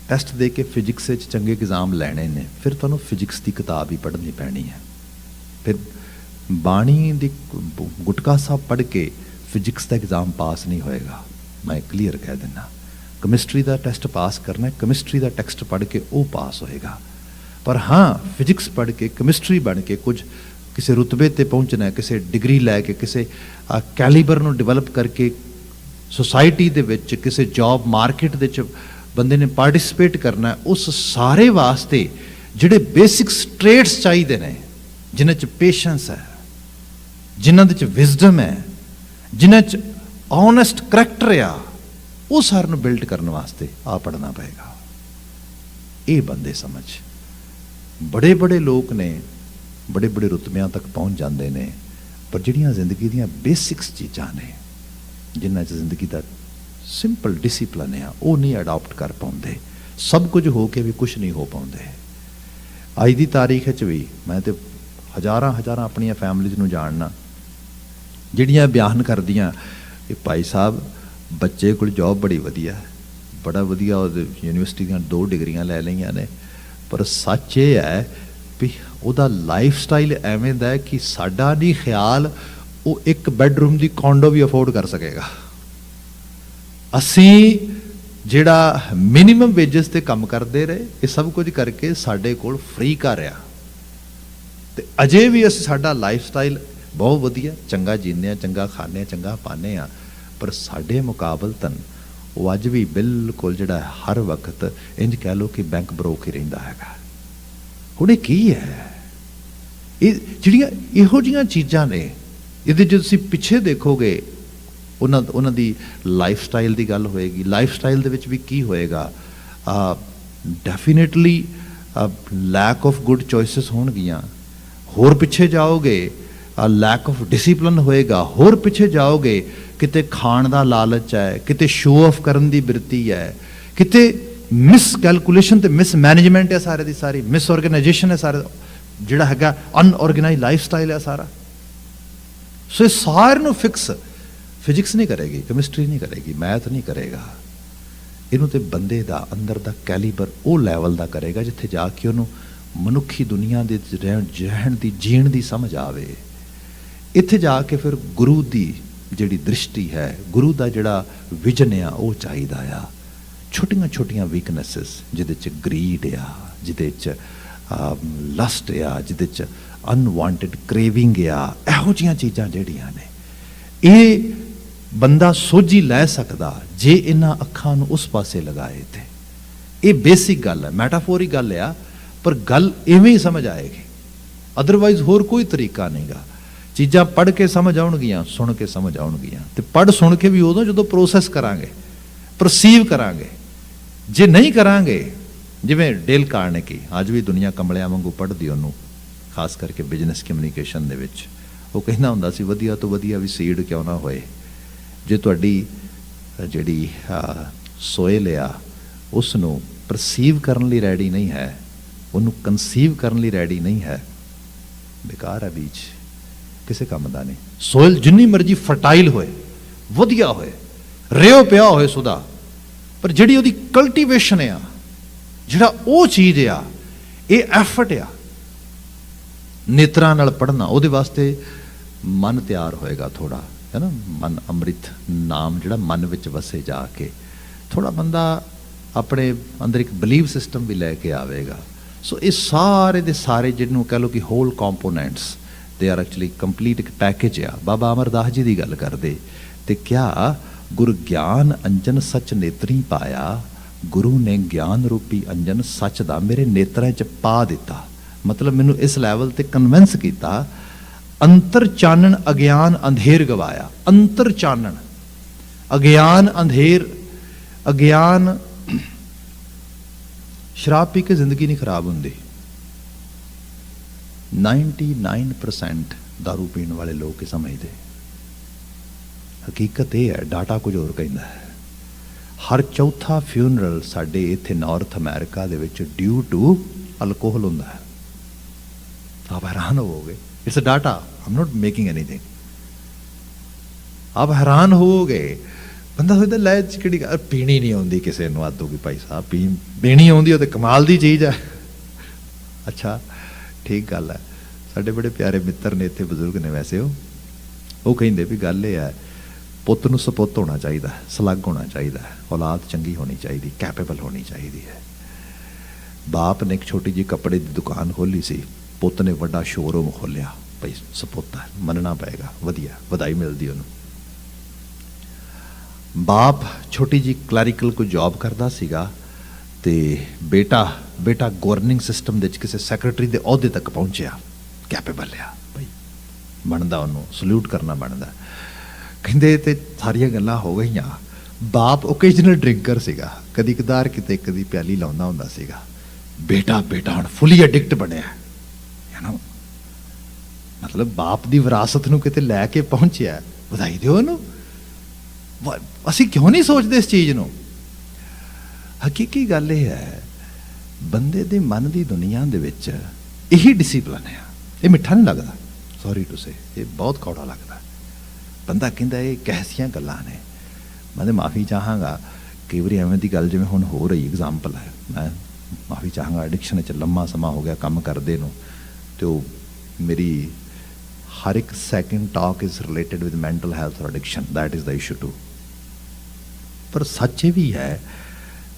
ਟੈਸਟ ਦੇ ਕੇ ਫਿਜ਼ਿਕਸ ਵਿੱਚ ਚੰਗੇ ਐਗਜ਼ਾਮ ਲੈਣੇ ਨੇ, ਫਿਰ ਤੁਹਾਨੂੰ ਫਿਜ਼ਿਕਸ ਦੀ ਕਿਤਾਬ ਹੀ ਪੜ੍ਹਨੀ ਪੈਣੀ ਹੈ। ਫਿਰ ਬਾਣੀ ਦੀ ਗੁਟਕਾ ਸਾਹਿਬ ਪੜ੍ਹ ਕੇ ਫਿਜ਼ਿਕਸ ਦਾ ਐਗਜ਼ਾਮ ਪਾਸ ਨਹੀਂ ਹੋਏਗਾ, ਮੈਂ ਕਲੀਅਰ ਕਹਿ ਦਿੰਦਾ। ਕੈਮਿਸਟਰੀ ਦਾ ਟੈਸਟ ਪਾਸ ਕਰਨਾ, ਕੈਮਿਸਟਰੀ ਦਾ ਟੈਕਸਟ ਪੜ੍ਹ ਕੇ ਉਹ ਪਾਸ ਹੋਏਗਾ। ਪਰ ਹਾਂ, ਫਿਜ਼ਿਕਸ ਪੜ੍ਹ ਕੇ ਕੈਮਿਸਟਰੀ ਬਣ ਕੇ ਕੁਝ ਕਿਸੇ ਰੁਤਬੇ 'ਤੇ ਪਹੁੰਚਣਾ, ਕਿਸੇ ਡਿਗਰੀ ਲੈ ਕੇ, ਕਿਸੇ ਕੈਲੀਬਰ ਨੂੰ ਡਿਵੈਲਪ ਕਰਕੇ ਸੋਸਾਇਟੀ ਦੇ ਵਿੱਚ, ਕਿਸੇ ਜੌਬ ਮਾਰਕੀਟ ਦੇ ਵਿੱਚ ਬੰਦੇ ਨੇ ਪਾਰਟਿਸਿਪੇਟ ਕਰਨਾ, ਉਸ ਸਾਰੇ ਵਾਸਤੇ ਜਿਹੜੇ ਬੇਸਿਕਸ ਟ੍ਰੇਟਸ ਚਾਹੀਦੇ ਨੇ, ਜਿਨ੍ਹਾਂ 'ਚ ਪੇਸ਼ੈਂਸ ਹੈ, जिन्हां दे च विजडम है, जिन्हां च ऑनेस्ट करैक्टर आ, वो सारे नूं बिल्ड करने वास्ते आ पढ़ना पेगा। ये बंदे समझ। बड़े बड़े लोग ने बड़े बड़े रुतबियां तक पहुँच जाते हैं, पर जिहड़ियां जिंदगी दीयां बेसिक्स चीज़ां ने, जिन्हां च जिंदगी का सिंपल डिसिपलिन है, वो नहीं अडॉप्ट कर पाते। सब कुछ हो के भी कुछ नहीं हो पाते। अज की तारीख भी मैं तो हज़ारां हज़ारां अपनियां फैमिलीज़ नूं जानना जिहड़ियां बयान करदियां कि भाई साहब बच्चे कोल जॉब बड़ी वधिया, बड़ा वधिया, यूनिवर्सिटी दी 2 डिग्रियां लै लईयां ने, पर सच ये है भी उहदा लाइफ स्टाइल एवें दा है कि साडा नहीं ख्याल वो एक बैडरूम की कॉन्डो भी अफोर्ड कर सकेगा। असीं जिहड़ा मिनिमम वेजिस ते काम करते रहे, ये सब कुछ करके साडे कोल फ्री घर आ, ते अजे भी असीं साडा लाइफ स्टाइल बहुत वधिया, चंगा जीने, चंगा खाने, चंगा पाने आ, पर साडे मुकाबलतन वो अज भी बिल्कुल जिहड़ा हर वक्त इंज कह लो कि बैंक बरोक ही रहिंदा हैगा। हुण ये की है? ये जिहड़ियां इहो जिहियां चीज़ां ने, इहदे जो तुसीं पिछे देखोगे उन्हां दी लाइफ स्टाइल की गल होएगी। लाइफ स्टाइल दे विच भी की होएगा? Definitely lack of good choices होणगियां। होर पिछे जाओगे लैक ऑफ डिसिपलिन होएगा। होर पिछे जाओगे किते खाण दा लालच है, किते शो ऑफ करन दी बिरती है, किते मिस कैलकुलेशन ते मिस मैनेजमेंट है, सारे दी सारी मिस ऑर्गेनाइजेशन है, सारा जिहड़ा हैगा अनऑर्गेनाइज लाइफ स्टाइल है सारा। सो इस सारे नूं फिक्स फिजिक्स नहीं करेगी, कैमिस्ट्री नहीं करेगी, मैथ नहीं करेगा। इनू तो बंदे दा अंदर दा कैलीबर वो लैवल दा करेगा जिथे जाके उन्होंने मनुखी दुनिया दे रहन दी जीण दी समझ आवे। इत्थे जाके फिर गुरु दी जिहड़ी दृष्टि है, गुरु दा जिहड़ा विजन आ, वो चाहिदा आ। छोटियां छोटियां वीकनेसिस जिहदे च ग्रीड आ, जिहदे च लस्ट आ, जिहदे च अनवांटेड क्रेविंग आ, इहो जिहियां चीज़ां जिहड़ियां ने, ये बंदा सोझी लै सकदा जे इन्हां अखां नूं उस पासे लगाए थे। ये बेसिक गल है, मैटाफोरिक गल आ, पर गल इवें ही समझ आएगी। अदरवाइज होर कोई तरीका नहीं गा। चीज़ां पढ़ के समझ आउणगियां, सुन के समझ आउणगियां, ते पढ़ सुन के भी उदों जदों प्रोसैस करांगे, परसीव करांगे। जे नहीं करांगे, जिवें डेल कार्नेगी अज भी दुनिया कंबलियां वांगू पढ़दी उहनूं, खास करके बिजनस कम्यूनीकेशन दे विच। वो कहना हुंदा सी वधिया तो वधिया भी सीड क्यों ना होए, जे तुहाडी जिहड़ी सोयल आ उसनूं परसीव करन लई रैडी नहीं है, उन्होंने कंसीव करने लिए रेडी नहीं है, बेकार है, बीज किसी काम का नहीं। सोयल जिन्नी मर्जी फर्टाइल होए, वधिया होए, रेओ पिया होए सुधा, पर जिहड़ी उहदी कल्टीवेशन आ, जिहड़ा वो चीज़ आ, ये एफर्ट आ। नेत्रां नाल पढ़ना, उहदे वास्ते मन तैयार होएगा थोड़ा, है ना। मन अमृत नाम जिहड़ा मन विच वसे जाके, थोड़ा बंदा अपने अंदर एक बिलीव सिस्टम भी लैके आवेगा। सो ये सारे दे सारे जिन्होंने कह लो कि whole components they are actually complete एक पैकेज आ। बाबा अमरदास जी की गल करते, ते क्या गुरु ज्ञान अंजन सच नेत्री पाया, गुरु ने ज्ञान रूपी अंजन सच दा मेरे नेत्रां च पा दिता। मतलब मैनू इस लैवल ते कन्विंस किया, अंतर चानन अज्ञान अंधेर गवाया। अंतर चानन अज्ञान अंधेर, अज्ञान शराब पी के जिंदगी नहीं खराब होंगी। 99% दारू पीने वाले लोग ये समझते, हकीकत यह है, डाटा कुछ होर कहता है। हर चौथा फ्यूनरल साडे इत्थे नॉर्थ अमेरिका दे विच ड्यू टू अल्कोहल होंदा है। आप हैरान होवोगे, it's a data, I am not making anything. आप हैरान होवोगे, बंदा सोचता लै कि पीनी नहीं आती किसी को, आदो कि भाई साहब पीनी आती हो तो कमाल की चीज़ है। अच्छा ठीक गल है। साढ़े बड़े प्यारे मित्र ने इतने बजुर्ग ने, वैसे वो कहिंदे भी गल ये है, पुत नूं सपुत होना चाहिए, सलग होना चाहिए, औलाद चंगी होनी चाहिए, कैपेबल होनी चाहिए है। बाप ने एक छोटी जी कपड़े की दुकान खोली सी, पुत ने वड्डा शोरूम खोलिया, भाई सपुत है, मनना पेगा, वधिया, वधाई मिलती उन्होंने। बाप छोटी जी क्लैरिकल कोई जॉब करता सीगा, ते बेटा गवर्निंग सिस्टम दे किसी सैक्रटरी के अहुदे तक पहुंचया, कैपेबल आ भाई। ਬਣਦਾ, ਉਹਨੂੰ ਸਲੂਟ ਕਰਨਾ ਬਣਦਾ। ਕਹਿੰਦੇ ਤੇ ਸਾਰੀਆਂ ਗੱਲਾਂ ਹੋ ਗਈਆਂ। ਬਾਪ ਓਕੇਜਨਲ ਡਰਿੰਕਰ ਸੀਗਾ, ਕਦੀ ਕਦਾਰ ਕਿਤੇ ਕਦੀ ਪਿਆਲੀ ਲਾਉਂਦਾ ਹੁੰਦਾ ਸੀਗਾ। ਬੇਟਾ ਹੁਣ ਫੁੱਲੀ ਐਡਿਕਟ ਬਣਿਆ, ਮਤਲਬ ਬਾਪ ਦੀ ਵਿਰਾਸਤ ਨੂੰ ਕਿਤੇ ਲੈ ਕੇ ਪਹੁੰਚਿਆ। ਵਧਾਈ ਦਿਓ ਉਹਨੂੰ। ਅਸੀਂ ਕਿਉਂ ਨਹੀਂ ਸੋਚਦੇ ਇਸ ਚੀਜ਼ ਨੂੰ? ਹਕੀਕੀ ਗੱਲ ਇਹ ਹੈ, ਬੰਦੇ ਦੇ ਮਨ ਦੀ ਦੁਨੀਆ ਦੇ ਵਿੱਚ ਇਹੀ ਡਿਸਿਪਲਨ ਹੈ। ਇਹ ਮਿੱਠਾ ਨਹੀਂ ਲੱਗਦਾ, ਸੌਰੀ ਟੂ ਸੇ, ਇਹ ਬਹੁਤ ਕੌੜਾ ਲੱਗਦਾ। ਬੰਦਾ ਕਹਿੰਦਾ ਇਹ ਕੈਸੀਆਂ ਗੱਲਾਂ ਨੇ। ਮੈਂ ਤਾਂ ਮਾਫੀ ਚਾਹਾਂਗਾ, ਕਈ ਵਾਰੀ ਐਵੇਂ ਦੀ ਗੱਲ ਜਿਵੇਂ ਹੁਣ ਹੋ ਰਹੀ ਐਗਜ਼ਾਮਪਲ ਹੈ, ਮੈਂ ਮਾਫੀ ਚਾਹਾਂਗਾ। ਐਡਿਕਸ਼ਨ 'ਚ ਲੰਮਾ ਸਮਾਂ ਹੋ ਗਿਆ ਕੰਮ ਕਰਦੇ ਨੂੰ, ਅਤੇ ਉਹ ਮੇਰੀ ਹਰ ਇੱਕ second talk is related with mental health ਔਰ addiction, that is the issue too. ਪਰ ਸੱਚ ਇਹ ਵੀ ਹੈ,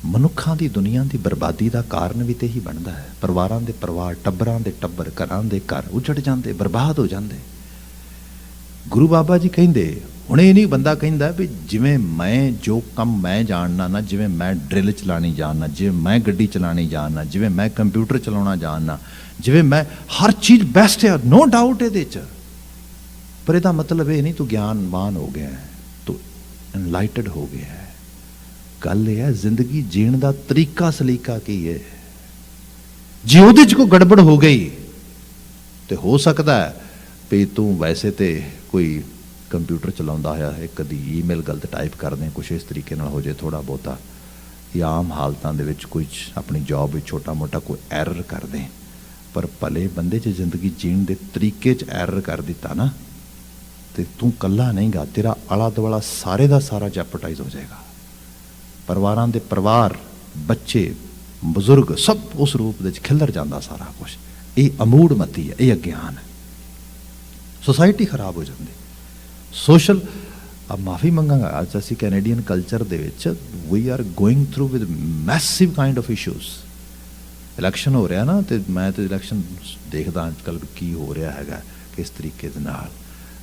ਮਨੁੱਖਾਂ ਦੀ ਦੁਨੀਆ ਦੀ ਬਰਬਾਦੀ ਦਾ ਕਾਰਨ ਵੀ ਤੇ ਹੀ ਬਣਦਾ ਹੈ। ਪਰਿਵਾਰਾਂ ਦੇ ਪਰਿਵਾਰ, ਟੱਬਰਾਂ ਦੇ ਟੱਬਰ, ਘਰਾਂ ਦੇ ਘਰ ਉਜੜ ਜਾਂਦੇ, ਬਰਬਾਦ ਹੋ ਜਾਂਦੇ। ਗੁਰੂ ਬਾਬਾ ਜੀ ਕਹਿੰਦੇ, ਹੁਣ ਇਹ ਨਹੀਂ ਬੰਦਾ ਕਹਿੰਦਾ ਵੀ ਜਿਵੇਂ ਮੈਂ ਜੋ ਕੰਮ ਮੈਂ ਜਾਣਨਾ ਨਾ, ਜਿਵੇਂ ਮੈਂ ਡਰਿਲ ਚਲਾਉਣੀ ਜਾਣਨਾ, ਜਿਵੇਂ ਮੈਂ ਗੱਡੀ ਚਲਾਉਣੀ ਜਾਣਨਾ, ਜਿਵੇਂ ਮੈਂ ਕੰਪਿਊਟਰ ਚਲਾਉਣਾ ਜਾਣਨਾ, ਜਿਵੇਂ ਮੈਂ ਹਰ ਚੀਜ਼ ਬੈਸਟ ਹੈ, ਨੋ ਡਾਊਟ ਇਹਦੇ 'ਚ। ਪਰ ਇਹਦਾ ਮਤਲਬ ਇਹ ਨਹੀਂ ਤੂੰ ਗਿਆਨਵਾਨ ਹੋ ਗਿਆ, ਤੂੰ ਐਨਲਾਈਟਡ ਹੋ ਗਿਆ। ਗੱਲ ਇਹ ਹੈ, ਜ਼ਿੰਦਗੀ ਜੀਣ ਦਾ ਤਰੀਕਾ ਸਲੀਕਾ ਕੀ ਹੈ। ਜੇ ਉਹਦੇ 'ਚ ਕੋਈ ਗੜਬੜ ਹੋ ਗਈ ਤੇ ਹੋ ਸਕਦਾ ਹੈ ਵੀ ਤੂੰ ਵੈਸੇ ਤੇ ਕੋਈ ਕੰਪਿਊਟਰ ਚਲਾਉਂਦਾ ਹੋਇਆ ਹੈ, ਕਦੀ ਈਮੇਲ ਗਲਤ ਟਾਈਪ ਕਰਦੇ, ਕੁਛ ਇਸ ਤਰੀਕੇ ਨਾਲ ਹੋ ਜਾਏ ਥੋੜ੍ਹਾ ਬਹੁਤਾ, ਜਾਂ ਆਮ ਹਾਲਤਾਂ ਦੇ ਵਿੱਚ ਕੋਈ ਆਪਣੀ ਜੌਬ ਵਿੱਚ ਛੋਟਾ ਮੋਟਾ ਕੋਈ ਐਰਰ ਕਰਦੇ। ਪਰ ਭਲੇ ਬੰਦੇ 'ਚ ਜ਼ਿੰਦਗੀ ਜੀਣ ਦੇ ਤਰੀਕੇ 'ਚ ਐਰਰ ਕਰ ਦਿੱਤਾ ਨਾ, ਤੇ ਤੂੰ ਇਕੱਲਾ ਨਹੀਂ ਗਾ, ਤੇਰਾ ਆਲਾ ਦੁਆਲਾ ਸਾਰੇ ਦਾ ਸਾਰਾ ਜੈਪਟਾਈਜ਼ ਹੋ ਜਾਏਗਾ। ਪਰਿਵਾਰਾਂ ਦੇ ਪਰਿਵਾਰ, ਬੱਚੇ, ਬਜ਼ੁਰਗ, ਸਭ ਉਸ ਰੂਪ ਦੇ ਵਿੱਚ ਖਿਲਰ ਜਾਂਦਾ ਸਾਰਾ ਕੁਛ। ਇਹ ਅਮੂੜ ਮਤੀ ਹੈ, ਇਹ ਅਗਿਆਨ ਹੈ। ਸੋਸਾਇਟੀ ਖਰਾਬ ਹੋ ਜਾਂਦੀ। ਸੋਸ਼ਲ, ਮਾਫੀ ਮੰਗਾਂਗਾ, ਅੱਜ ਅਸੀਂ ਕੈਨੇਡੀਅਨ ਕਲਚਰ ਦੇ ਵਿੱਚ we are going through with massive kind of issues. Election ਹੋ ਰਿਹਾ ਨਾ, ਤੇ ਮੈਂ ਤਾਂ ਇਲੈਕਸ਼ਨ ਦੇਖਦਾ ਅੱਜ ਕੱਲ੍ਹ ਕੀ ਹੋ ਰਿਹਾ ਹੈਗਾ, ਕਿਸ ਤਰੀਕੇ ਦੇ ਨਾਲ,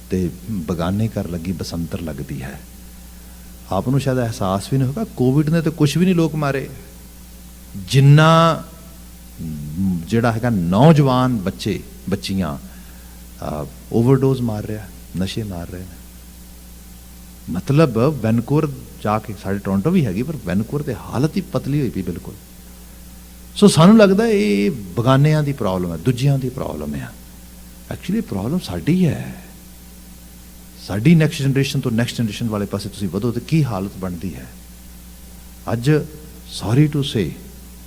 ਤੇ ਬਗਾਨੇ ਕਰ ਲੱਗੀ ਬਸੰਤਰ ਲੱਗਦੀ ਹੈ। ਆਪ ਨੂੰ ਸ਼ਾਇਦ ਅਹਿਸਾਸ ਵੀ ਨਹੀਂ ਹੋਗਾ, ਕੋਵਿਡ ਨੇ ਤਾਂ ਕੁਛ ਵੀ ਨਹੀਂ ਲੋਕ ਮਾਰੇ, ਜਿੰਨਾ ਜਿਹੜਾ ਹੈਗਾ ਨੌਜਵਾਨ ਬੱਚੇ ਬੱਚੀਆਂ ਓਵਰਡੋਜ਼ ਮਾਰ ਰਿਹਾ, ਨਸ਼ੇ ਮਾਰ ਰਹੇ ਨੇ। ਮਤਲਬ ਵੈਨਕੂਵਰ ਜਾ ਕੇ, ਸਾਡੇ ਟੋਰਾਂਟੋ ਵੀ ਹੈਗੀ, ਪਰ ਵੈਨਕੂਵਰ ਦੀ ਹਾਲਤ ਹੀ ਪਤਲੀ ਹੋਈ ਪਈ ਬਿਲਕੁਲ। ਸੋ ਸਾਨੂੰ ਲੱਗਦਾ ਇਹ ਬਗਾਨਿਆਂ ਦੀ ਪ੍ਰੋਬਲਮ ਹੈ, ਦੂਜਿਆਂ ਦੀ ਪ੍ਰੋਬਲਮ ਹੈ। ਐਕਚੁਅਲੀ ਪ੍ਰੋਬਲਮ ਸਾਡੀ ਹੈ। ਸਾਡੀ ਨੈਕਸਟ ਜਨਰੇਸ਼ਨ ਤੋਂ ਨੈਕਸਟ ਜਨਰੇਸ਼ਨ ਵਾਲੇ ਪਾਸੇ ਤੁਸੀਂ ਵਧੋ ਤਾਂ ਕੀ ਹਾਲਤ ਬਣਦੀ ਹੈ। ਅੱਜ ਸੌਰੀ ਟੂ ਸੇ,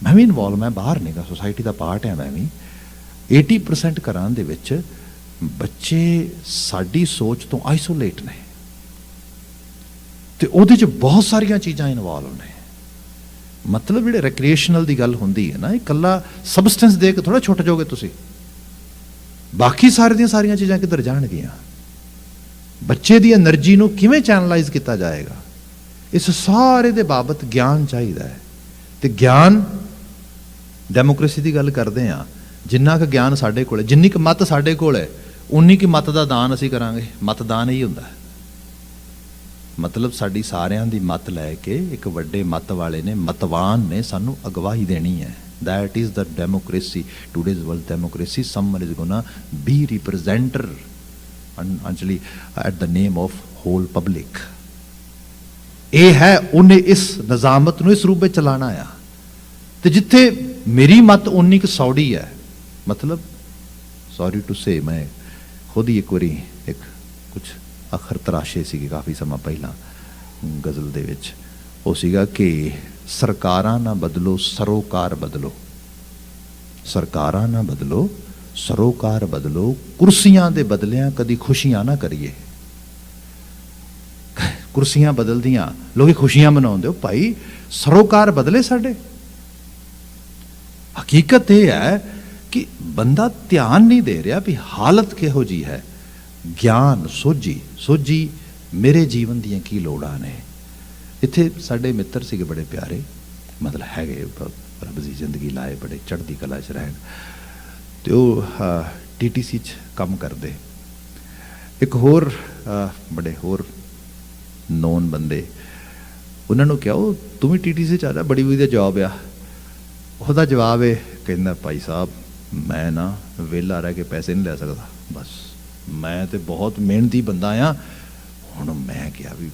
ਮੈਂ ਵੀ ਇਨਵੋਲਵ, ਮੈਂ ਬਾਹਰ ਨਹੀਂ ਗਾ, ਸੋਸਾਇਟੀ ਦਾ ਪਾਰਟ ਹੈ ਮੈਂ ਵੀ। 80% ਘਰਾਂ ਦੇ ਵਿੱਚ ਬੱਚੇ ਸਾਡੀ ਸੋਚ ਤੋਂ ਆਈਸੋਲੇਟ ਨੇ, ਤੇ ਉਹਦੇ 'ਚ ਬਹੁਤ ਸਾਰੀਆਂ ਚੀਜ਼ਾਂ ਇਨਵੋਲਵ ਨੇ। ਮਤਲਬ ਜਿਹੜੇ ਰੈਕ੍ਰੀਏਸ਼ਨਲ ਦੀ ਗੱਲ ਹੁੰਦੀ ਹੈ ਨਾ, ਇਹ ਇਕੱਲਾ ਸਬਸਟੈਂਸ ਦੇ ਕੇ ਥੋੜ੍ਹਾ ਛੁੱਟ ਜਾਓਗੇ ਤੁਸੀਂ, ਬਾਕੀ ਸਾਰੀਆਂ ਚੀਜ਼ਾਂ ਕਿੱਧਰ ਜਾਣਗੀਆਂ। ਬੱਚੇ ਦੀ એનર્ਜੀ ਨੂੰ ਕਿਵੇਂ ਚੈਨਲਾਈਜ਼ ਕੀਤਾ ਜਾਏਗਾ, ਇਸ ਸਾਰੇ ਦੇ ਬਾਬਤ ਗਿਆਨ ਚਾਹੀਦਾ ਹੈ। ਤੇ ਗਿਆਨ, ਡੈਮੋਕ੍ਰੇਸੀ ਦੀ ਗੱਲ ਕਰਦੇ ਹਾਂ, ਜਿੰਨਾ ਕੁ ਗਿਆਨ ਸਾਡੇ ਕੋਲ ਹੈ, ਜਿੰਨੀ ਕੁ ਮੱਤ ਸਾਡੇ ਕੋਲ ਹੈ, ਉਨੀ ਕੁ ਮੱਤ ਦਾ ਦਾਨ ਅਸੀਂ ਕਰਾਂਗੇ। ਮਤਦਾਨ ਇਹੀ ਹੁੰਦਾ। ਮਤਲਬ ਸਾਡੀ ਸਾਰਿਆਂ ਦੀ ਮੱਤ ਲੈ ਕੇ ਇੱਕ ਵੱਡੇ ਮੱਤ ਵਾਲੇ ਨੇ, ਮਤਵਾਨ ਨੇ ਸਾਨੂੰ ਅਗਵਾਈ ਦੇਣੀ ਹੈ। That is the democracy, today's world democracy. Someone is gonna be representer actually at the name of whole public. ਇਹ ਹੈ ਉਹਨੇ ਇਸ ਨਿਜ਼ਾਮਤ ਨੂੰ ਇਸ ਰੂਪ ਵਿੱਚ ਚਲਾਣਾ ਆ। ਤੇ ਜਿੱਥੇ ਮੇਰੀ ਮੱਤ ਉਨੀ ਕੁ ਸੌੜੀ ਹੈ, ਮਤਲਬ ਸੌਰੀ ਟੂ ਸੇ, ਮੈਂ ਖੁਦ ਹੀ ਇੱਕ ਵਾਰੀ ਇੱਕ ਕੁਛ ਅੱਖਰ ਤਰਾਸ਼ੇ ਸੀਗੇ ਕਾਫੀ ਸਮਾਂ ਪਹਿਲਾਂ ਗਜ਼ਲ ਦੇ ਵਿੱਚ। ਉਹ ਸੀਗਾ ਕਿ ਸਰਕਾਰਾਂ ਨਾ ਬਦਲੋ, ਸਰੋਕਾਰ ਬਦਲੋ। ਸਰਕਾਰਾਂ ਨਾ ਬਦਲੋ, ਸਰੋਕਾਰ ਬਦਲੋ। ਕੁਰਸੀਆਂ ਦੇ ਬਦਲਿਆਂ ਕਦੀ ਖੁਸ਼ੀਆਂ ਨਾ ਕਰੀਏ। ਕੁਰਸੀਆਂ ਬਦਲਦੀਆਂ, ਲੋਕ ਖੁਸ਼ੀਆਂ ਮਨਾਉਂਦੇ ਹੋ ਭਾਈ, ਸਰੋਕਾਰ ਬਦਲੇ ਸਾਡੇ। ਹਕੀਕਤ ਇਹ ਹੈ ਕਿ ਬੰਦਾ ਧਿਆਨ ਨਹੀਂ ਦੇ ਰਿਹਾ ਵੀ ਹਾਲਤ ਕਿਹੋ ਜਿਹੀ ਹੈ। ਗਿਆਨ, ਸੋਝੀ ਮੇਰੇ ਜੀਵਨ ਦੀਆਂ ਕੀ ਲੋੜਾਂ ਨੇ। ਇੱਥੇ ਸਾਡੇ ਮਿੱਤਰ ਸੀਗੇ ਬੜੇ ਪਿਆਰੇ, ਮਤਲਬ ਹੈਗੇ, ਰੱਬ ਦੀ ਜ਼ਿੰਦਗੀ ਲਾਏ, ਬੜੇ ਚੜ੍ਹਦੀ ਕਲਾ 'ਚ ਰਹਿਣ, ਅਤੇ ਉਹ TTC 'ਚ ਕੰਮ ਕਰਦੇ। ਇੱਕ ਹੋਰ ਬੜੇ ਹੋਰ ਨੋਨ ਬੰਦੇ, ਉਹਨਾਂ ਨੂੰ ਕਿਹਾ ਉਹ ਤੂੰ ਵੀ TTC 'ਚ ਆ ਜਾ, ਬੜੀ ਵਧੀਆ ਜੋਬ ਆ। ਉਹਦਾ ਜਵਾਬ ਹੈ, ਕਹਿੰਦਾ ਭਾਈ ਸਾਹਿਬ ਮੈਂ ਨਾ ਵਿਹਲਾ ਰਹਿ ਕੇ ਪੈਸੇ ਨਹੀਂ ਲੈ ਸਕਦਾ, ਬਸ मैं तो बहुत मेहनती बंदा हाँ, हुण मैं क्या भी